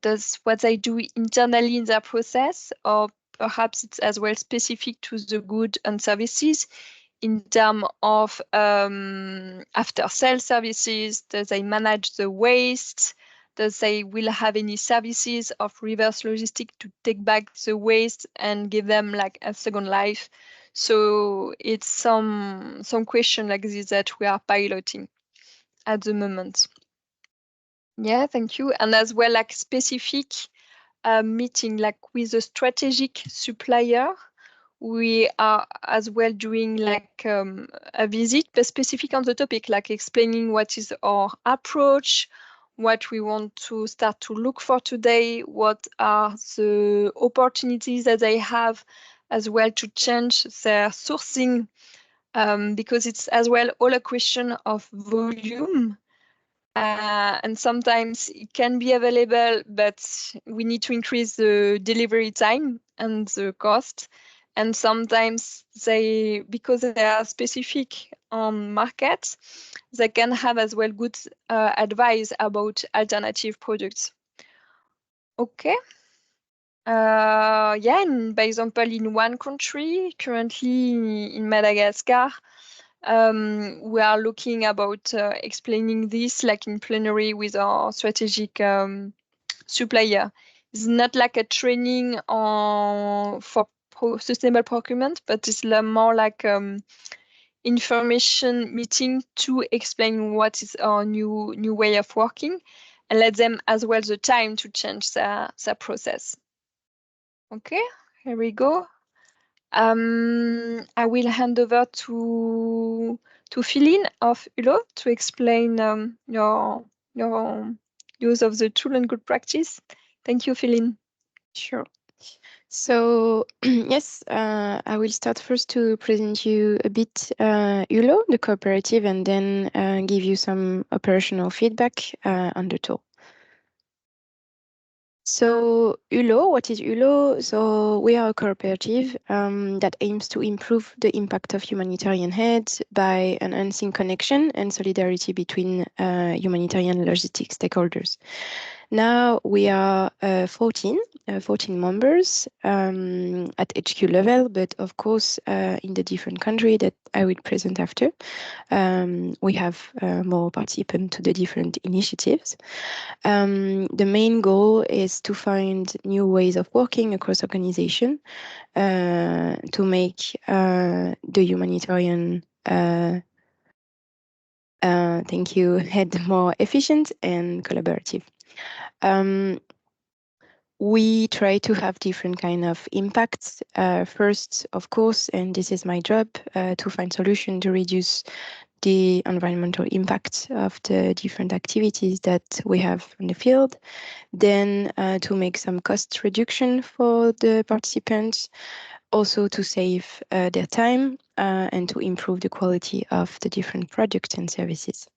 Speaker 1: Does what they do internally in their process, or perhaps it's as well specific to the goods and services in terms of after sales services? Does they manage the waste? Does they will have any services of reverse logistics to take back the waste and give them like a second life? So it's some question like this that we are piloting at the moment. Yeah, thank you. And as well, like specific meeting, like with a strategic supplier, we are as well doing like a visit, but specific on the topic, like explaining what is our approach, what we want to start to look for today, what are the opportunities that they have as well to change their sourcing, because it's as well all a question of volume. And sometimes it can be available, but we need to increase the delivery time and the cost. And sometimes they, because they are specific on markets, they can have as well good advice about alternative products. Okay. Yeah, and by example, in one country, currently in Madagascar, we are looking about explaining this like in plenary with our strategic supplier. It's not like a training for sustainable procurement, but it's more like information meeting to explain what is our new way of working, and let them as well the time to change their process. Okay, here we go. I will hand over to Philin of ULO to explain your use of the tool and good practice. Thank you, Philin.
Speaker 4: Sure. So yes, I will start first to present you a bit ULO, the cooperative, and then give you some operational feedback on the tool. So ULO, what is ULO? So we are a cooperative that aims to improve the impact of humanitarian aid by enhancing connection and solidarity between humanitarian logistics stakeholders. Now we are 14 14 members at HQ level, but of course, in the different country that I will present after, we have more participants to the different initiatives. The main goal is to find new ways of working across organization to make the humanitarian thank you, head more efficient and collaborative. We try to have different kind of impacts. First, of course, and this is my job, to find solution to reduce the environmental impact of the different activities that we have in the field. Then to make some cost reduction for the participants, also to save their time and to improve the quality of the different products and services.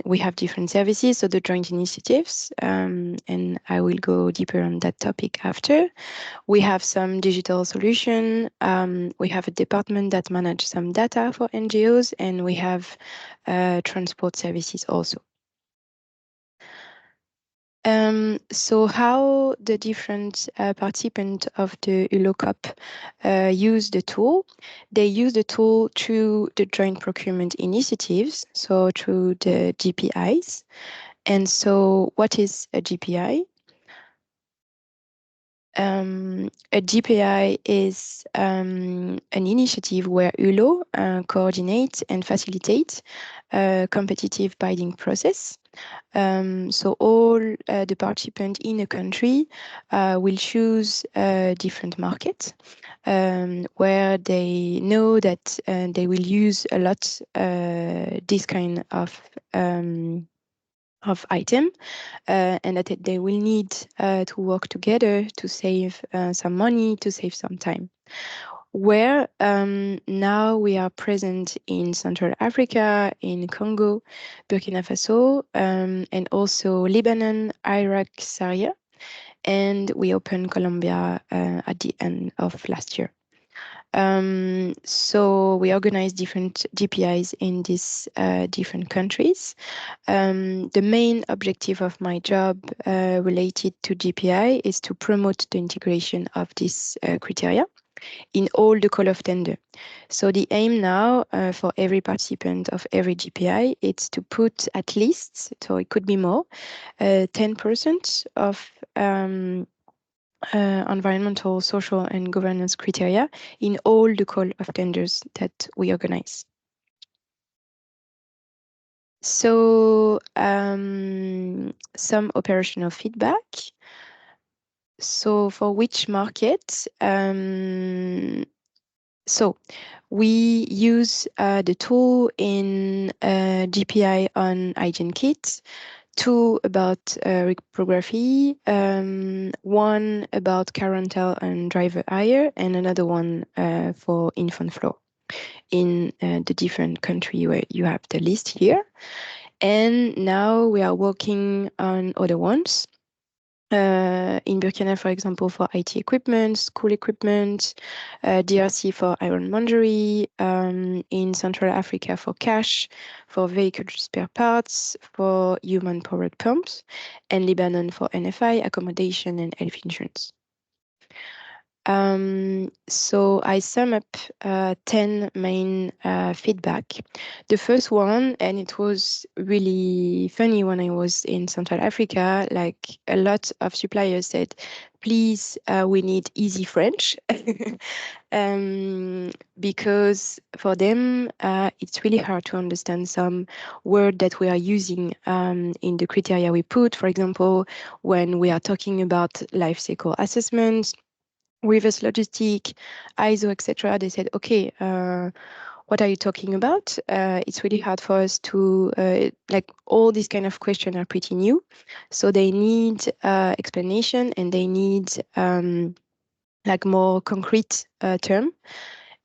Speaker 4: We have different services, so the joint initiatives, and I will go deeper on that topic after. We have some digital solution. We have a department that manages some data for NGOs, and we have transport services also. So how the different participants of the ULO Cup use the tool? They use the tool through the joint procurement initiatives, so through the GPIs. And so what is a GPI? A GPI is an initiative where ULO coordinates and facilitates a competitive bidding process. So all the participants in a country will choose a different market where they know that they will use a lot this kind of item and that they will need to work together to save some money, to save some time. Where now we are present in Central Africa, in Congo, Burkina Faso, and also Lebanon, Iraq, Syria, and we opened Colombia at the end of last year. So we organize different GPIs in these different countries. The main objective of my job related to GPI is to promote the integration of these criteria in all the call of tender. So the aim now for every participant of every GPI is to put at least, so it could be more, 10% of environmental, social, and governance criteria in all the call of tenders that we organize. So some operational feedback. So for which market? So we use the tool in GPI on hygiene kits, 2 about reprography, 1 about car rental and driver hire, and another one for infant flow in the different country where you have the list here. And now we are working on other ones. In Burkina, for example, for IT equipment, school equipment, DRC for ironmongery, in Central Africa for cash, for vehicle spare parts, for human-powered pumps, and Lebanon for NFI, accommodation, and health insurance. So I sum up 10 main feedback. The first one, and it was really funny when I was in Central Africa, like a lot of suppliers said, please, we need easy French. Because for them, it's really hard to understand some word that we are using in the criteria we put. For example, when we are talking about life cycle assessments, reverse logistic, ISO, etc. They said, okay, what are you talking about? It's really hard for us to, like all these kind of questions are pretty new. So they need explanation and they need like more concrete term.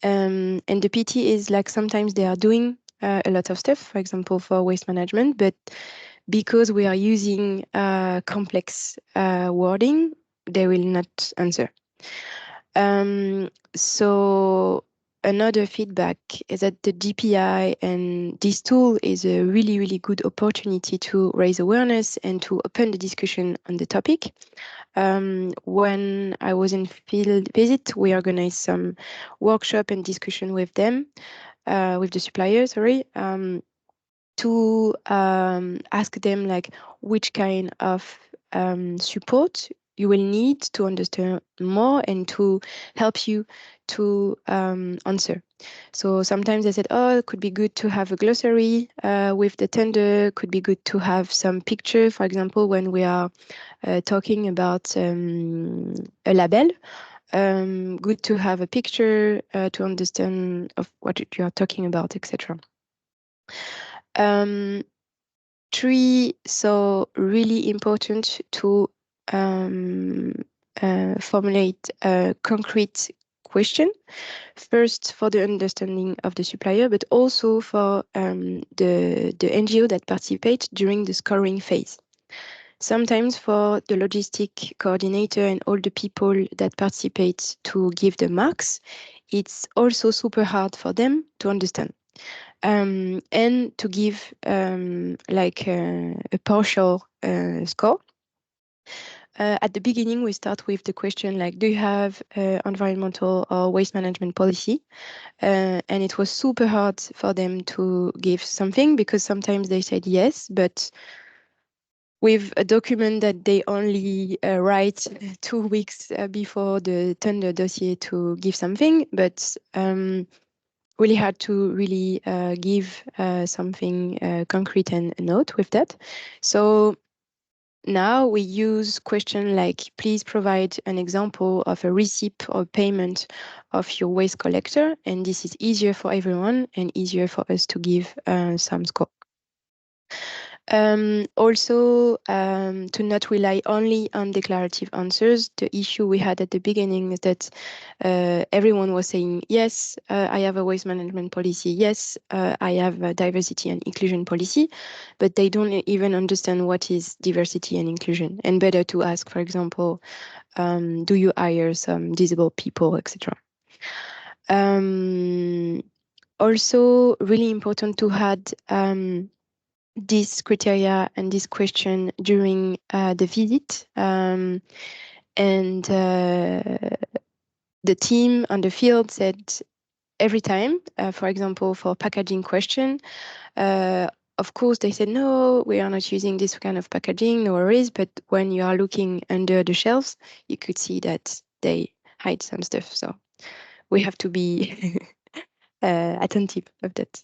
Speaker 4: And the PT is like sometimes they are doing a lot of stuff, for example, for waste management, but because we are using complex wording, they will not answer. So another feedback is that the GPI and this tool is a really, really good opportunity to raise awareness and to open the discussion on the topic. When I was in field visit, we organized some workshop and discussion with them, with the supplier, sorry, to ask them like which kind of support you will need to understand more and to help you to answer. So sometimes they said, oh, it could be good to have a glossary with the tender, could be good to have some picture, for example, when we are talking about a label. Good to have a picture to understand of what you are talking about, etc. Three, so really important to formulate a concrete question, first for the understanding of the supplier, but also for the NGO that participate during the scoring phase. Sometimes for the logistic coordinator and all the people that participate to give the marks, it's also super hard for them to understand. And to give like a partial score. At the beginning, we start with the question like, do you have environmental or waste management policy? And it was super hard for them to give something because sometimes they said yes, but with a document that they only write 2 weeks before the tender dossier to give something, but really hard to really give something concrete and a note with that. So now we use question like, please provide an example of a receipt or payment of your waste collector. And this is easier for everyone and easier for us to give some score. Also, to not rely only on declarative answers. The issue we had at the beginning is that everyone was saying, yes, I have a waste management policy. Yes, I have a diversity and inclusion policy, but they don't even understand what is diversity and inclusion. And better to ask, for example, do you hire some disabled people, etc. Also, really important to add this criteria and this question during the visit. And the team on the field said every time, for example, for packaging question, of course, they said, no, we are not using this kind of packaging, no worries. But when you are looking under the shelves, you could see that they hide some stuff. So we have to be attentive of that.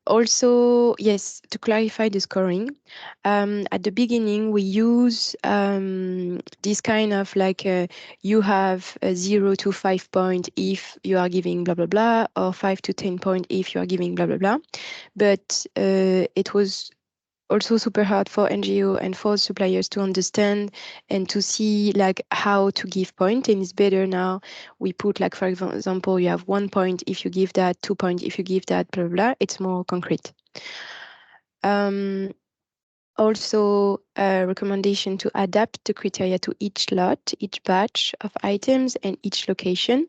Speaker 4: Also, yes, to clarify the scoring, at the beginning, we use this kind of like you have a 0 to 5 point if you are giving blah, blah, blah, or 5 to 10 point if you are giving blah, blah, blah. But it was also super hard for NGO and for suppliers to understand and to see like how to give point. And it's better now we put like, for example, you have 1 point if you give that, 2 point if you give that, blah, blah, blah. It's more concrete. Also, a recommendation to adapt the criteria to each lot, each batch of items, and each location.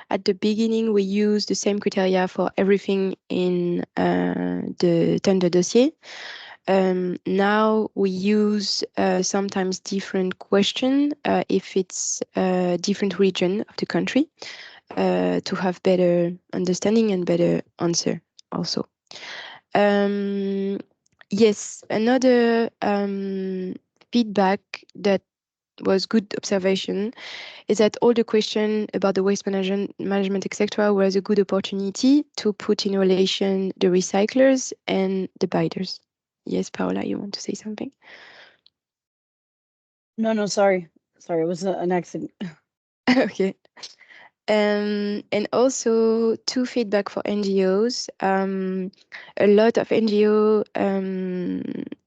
Speaker 4: At the beginning, we use the same criteria for everything in the tender dossier. Now we use sometimes different question if it's a different region of the country to have better understanding and better answer also. Yes, another feedback that was good observation is that all the question about the waste management, etc., was a good opportunity to put in relation the recyclers and the buyers. Yes, Paola, you want to say something?
Speaker 5: No, sorry. Sorry, it was an accident.
Speaker 4: Okay. And also two feedback for NGOs. A lot of NGO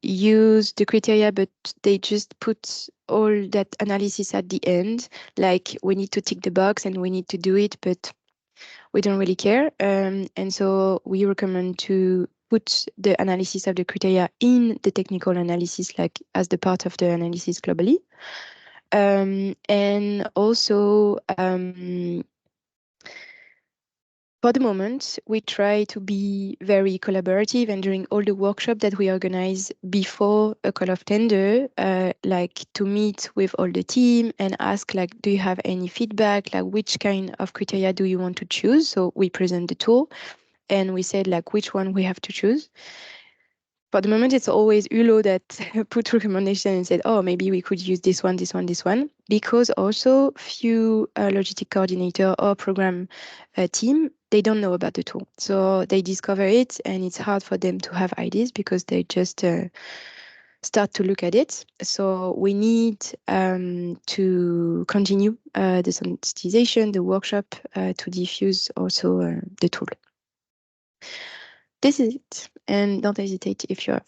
Speaker 4: use the criteria, but they just put all that analysis at the end. Like we need to tick the box and we need to do it, but we don't really care. And so we recommend to put the analysis of the criteria in the technical analysis, like as the part of the analysis globally. And also For the moment, we try to be very collaborative, and during all the workshops that we organize before a call of tender, like to meet with all the team and ask like, do you have any feedback? Like which kind of criteria do you want to choose? So we present the tool and we said like which one we have to choose. For the moment, it's always Ulo that put recommendation and said, oh, maybe we could use this one, this one, this one, because also few logistic coordinator or program team, they don't know about the tool. So they discover it and it's hard for them to have ideas because they just start to look at it. So we need to continue the sensitization, the workshop to diffuse also the tool. This is it. And don't hesitate if you have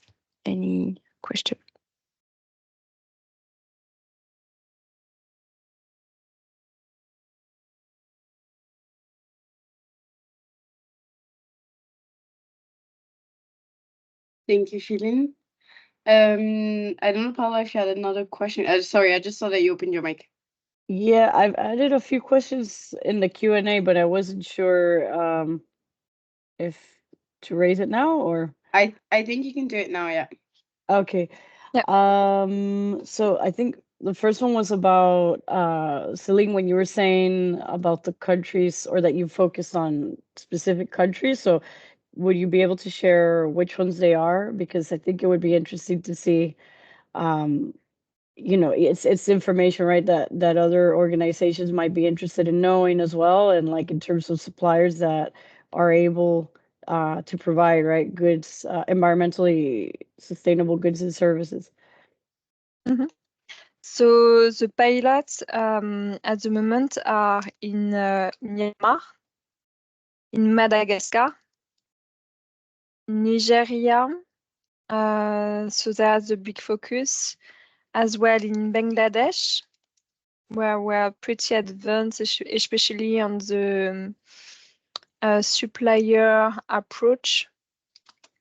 Speaker 4: any question.
Speaker 3: Thank you, Shilin. I don't know, Paula, if you had another question. Sorry, I just saw that you opened your mic.
Speaker 5: Yeah, I've added a few questions in the Q&A, but I wasn't sure if to raise it now or.
Speaker 3: I think you can do it now, yeah.
Speaker 5: Okay.
Speaker 1: Yeah.
Speaker 5: So I think the first one was about Celine, when you were saying about the countries or that you focused on specific countries. So would you be able to share which ones they are? Because I think it would be interesting to see, you know, it's information, right, that other organizations might be interested in knowing as well, and like in terms of suppliers that are able to provide, right, goods, environmentally sustainable goods and services.
Speaker 1: Mm-hmm. So the pilots at the moment are in Myanmar, in Madagascar, Nigeria. So that's a big focus, as well in Bangladesh, where we're pretty advanced, especially on the supplier approach,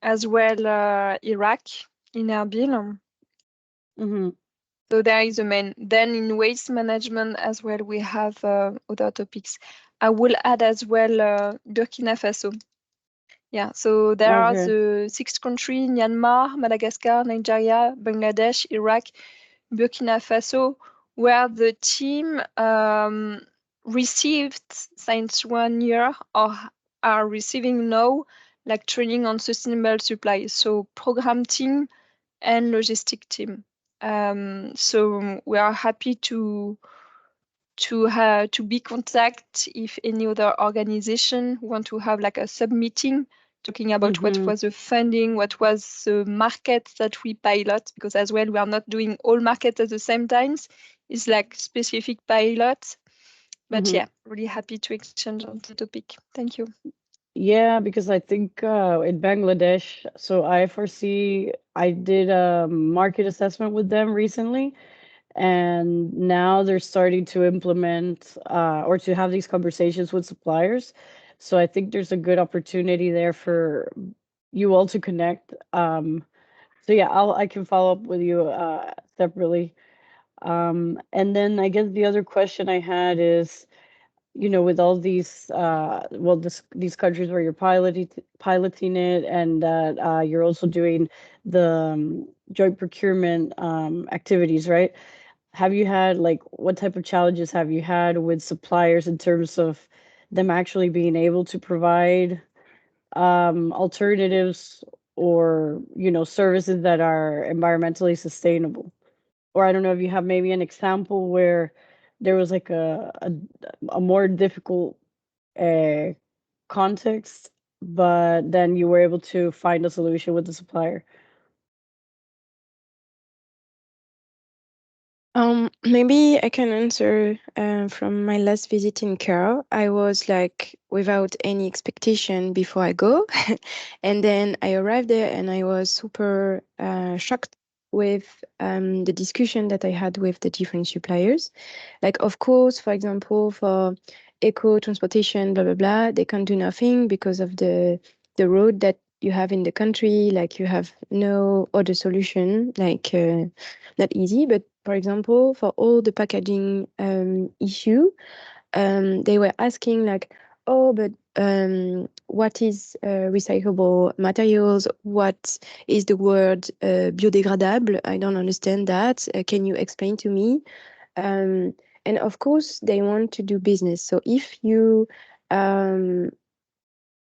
Speaker 1: as well Iraq, in Erbil.
Speaker 5: Mm-hmm.
Speaker 1: So there is a main. Then in waste management as well, we have other topics. I will add as well Burkina Faso. Yeah, so there are
Speaker 5: Okay.
Speaker 1: the 6 countries: Myanmar, Madagascar, Nigeria, Bangladesh, Iraq, Burkina Faso, where the team received since 1 year or are receiving now like training on sustainable supply. So program team and logistic team. So we are happy to be contact if any other organization want to have like a sub meeting talking about what
Speaker 5: Mm-hmm.
Speaker 1: was the funding, what was the market that we pilot, because as well we are not doing all markets at the same times. It's like specific pilots. But
Speaker 5: Mm-hmm.
Speaker 1: yeah, really happy to exchange on the topic. Thank you.
Speaker 5: Yeah, because I think in Bangladesh, so I did a market assessment with them recently, and now they're starting to implement or to have these conversations with suppliers. So I think there's a good opportunity there for you all to connect. So yeah, I can follow up with you separately. And then I guess the other question I had is, you know, with all these these countries where you're piloting it, and that you're also doing the joint procurement activities, right? Have you had, like, what type of challenges have you had with suppliers in terms of them actually being able to provide alternatives or, you know, services that are environmentally sustainable? Or I don't know if you have maybe an example where there was like a more difficult uh, context, but then you were able to find a solution with the supplier.
Speaker 4: Maybe I can answer from my last visit in Cairo. I was like without any expectation before I go. And then I arrived there and I was super shocked with the discussion that I had with the different suppliers. Like, of course, for example, for eco transportation, blah, blah, blah, they can't do nothing because of the road that you have in the country. Like, you have no other solution, like not easy. But for example, for all the packaging issue, they were asking like, oh, but what is recyclable materials, what is the word biodégradable. I don't understand that. Can you explain to me? And of course, they want to do business. So if you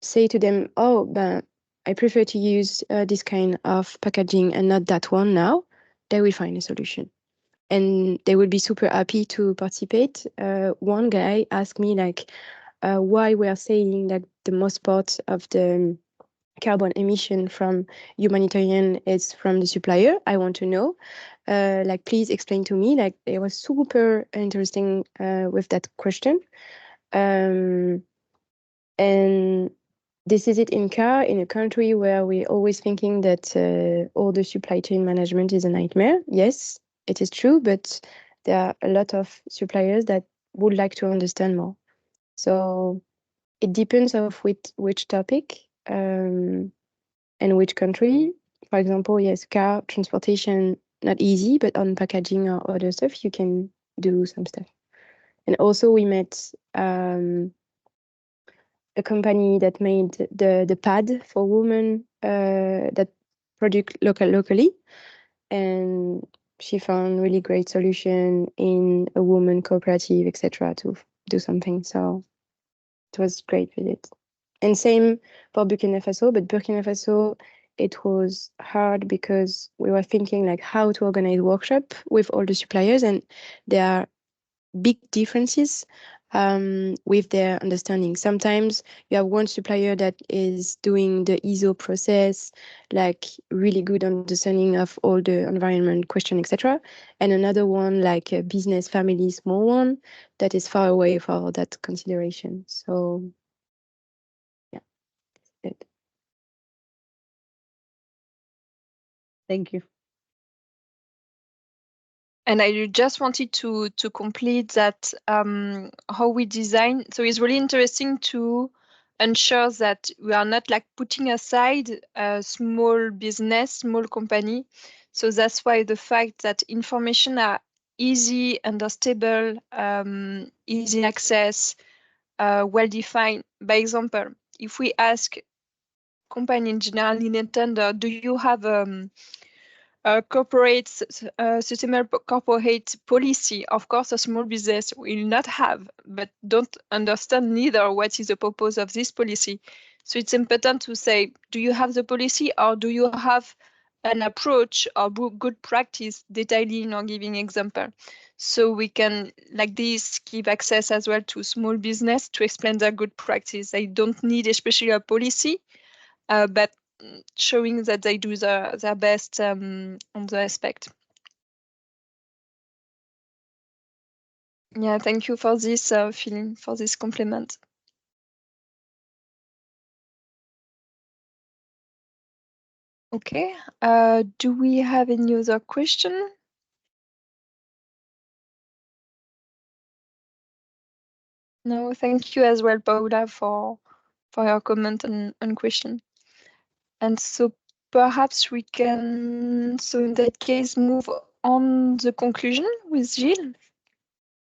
Speaker 4: say to them, oh, but I prefer to use this kind of packaging and not that one now, they will find a solution. And they will be super happy to participate. One guy asked me like why we are saying that the most part of the carbon emission from humanitarian is from the supplier. I want to know. Like, please explain to me. Like, it was super interesting with that question. And this is it in a country where we're always thinking that all the supply chain management is a nightmare. Yes, it is true, but there are a lot of suppliers that would like to understand more. So it depends of which topic and which country. For example, yes, car transportation, not easy, but on packaging or other stuff, you can do some stuff. And also we met a company that made the pad for women that produce locally. And she found really great solution in a woman cooperative, etc., to do something. So it was great visit. And same for Burkina Faso, but Burkina Faso, it was hard because we were thinking like how to organize workshop with all the suppliers, and there are big differences with their understanding. Sometimes you have one supplier that is doing the ISO process, like really good understanding of all the environment question, etc. And another one, like a business family, small one, that is far away for that consideration. So yeah, it.
Speaker 5: Thank you.
Speaker 1: And I just wanted to complete that how we design. So it's really interesting to ensure that we are not like putting aside a small business, small company. So that's why the fact that information are easy, understandable, easy access, well defined. By example, if we ask company in general in tender, do you have corporate sustainable corporate policy? Of course, a small business will not have, but don't understand neither what is the purpose of this policy. So it's important to say, do you have the policy, or do you have an approach or good practice detailing or giving example? So we can, like this, give access as well to small business to explain their good practice. They don't need especially a policy, but showing that they do their best on the aspect. Yeah, thank you for this feeling, for this compliment. Okay, do we have any other question? No, thank you as well, Paula, for your comment and question. And so perhaps we can, so in that case, move on the conclusion with Gilles.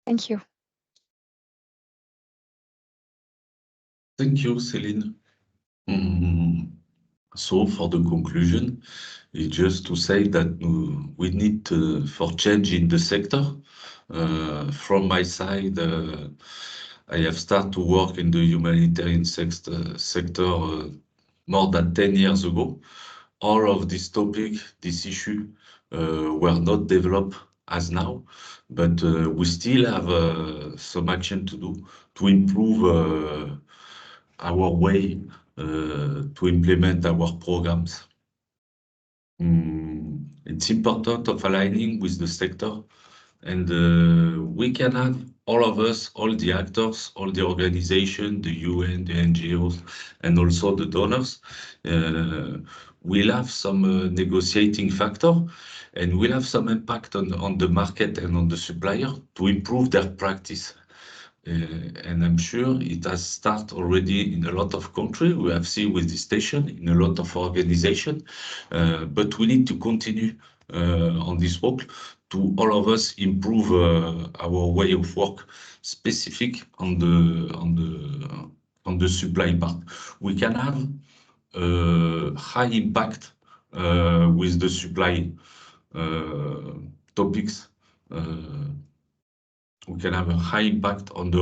Speaker 1: Thank you.
Speaker 2: Thank you, Céline. So for the conclusion, it's just to say that we need for change in the sector. From my side, I have started to work in the humanitarian sector more than 10 years ago. All of this topic, this issue, were not developed as now, but we still have some action to do to improve our way to implement our programs. It's important of aligning with the sector, and we can have all of us, all the actors, all the organization, the UN, the NGOs, and also the donors. We'll have some negotiating factor, and we'll have some impact on the market and on the supplier to improve their practice. And I'm sure it has started already in a lot of countries. We have seen with this station in a lot of organizations, but we need to continue on this work to all of us improve our way of work, specific on the on the supply part. We can have high impact with the supply topics. We can have a high impact on the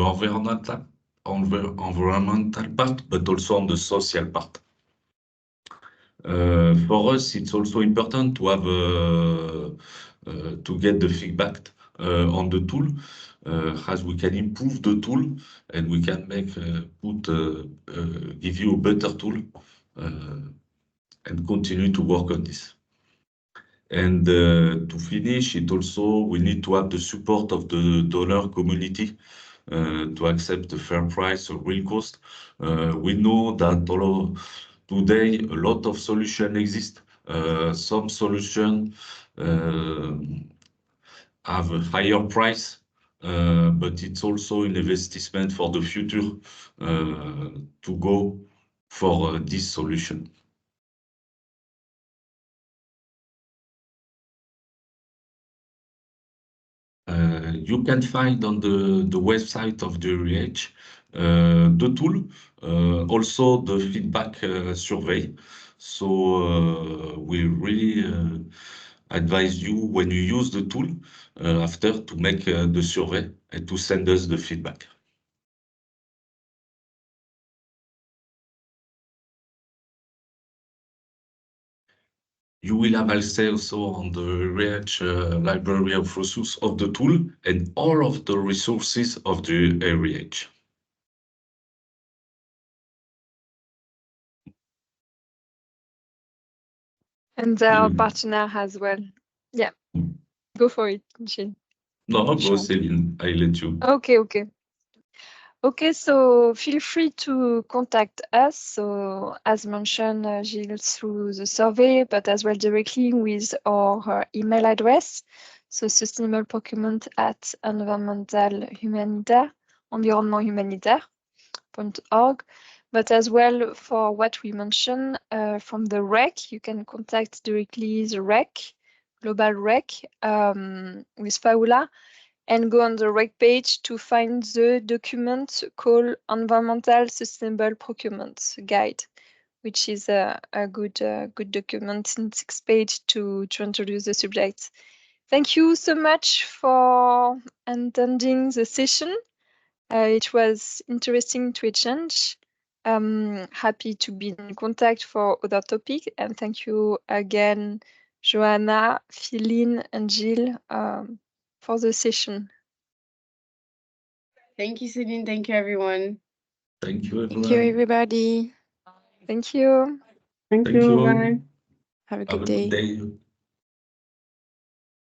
Speaker 2: environmental part, but also on the social part. For us, it's also important to have to get the feedback on the tool, as we can improve the tool and we can make give you a better tool and continue to work on this. And to finish, it also we need to have the support of the donor community to accept the fair price or real cost. We know that today a lot of solutions exist. Some solutions have a higher price, but it's also an investment for the future to go for this solution. You can find on the website of the RH the tool, also the feedback survey. So we really advise you when you use the tool after to make the survey and to send us the feedback. You will have also on the RH library of resources of the tool and all of the resources of the RH.
Speaker 1: And our partner as well. Yeah, go for it, Gilles.
Speaker 2: No, go, Céline. I let you.
Speaker 1: Okay, so feel free to contact us. So as mentioned, Gilles, through the survey, but as well directly with our email address. So sustainable procurement at environnementhumanitaire.org. But as well for what we mentioned from the REC, you can contact directly the REC, Global REC, with Paula, and go on the REC page to find the document called Environmental Sustainable Procurement Guide, which is a good document in 6 pages to introduce the subject. Thank you so much for attending the session. It was interesting to exchange. Happy to be in contact for other topics, and thank you again, Joanna, Philine, and Gilles for the session.
Speaker 3: Thank you, Céline. Thank you, everyone.
Speaker 2: Thank you, everyone.
Speaker 4: Thank you, everybody.
Speaker 1: Thank you.
Speaker 3: Thank you. Bye.
Speaker 4: Have a good day.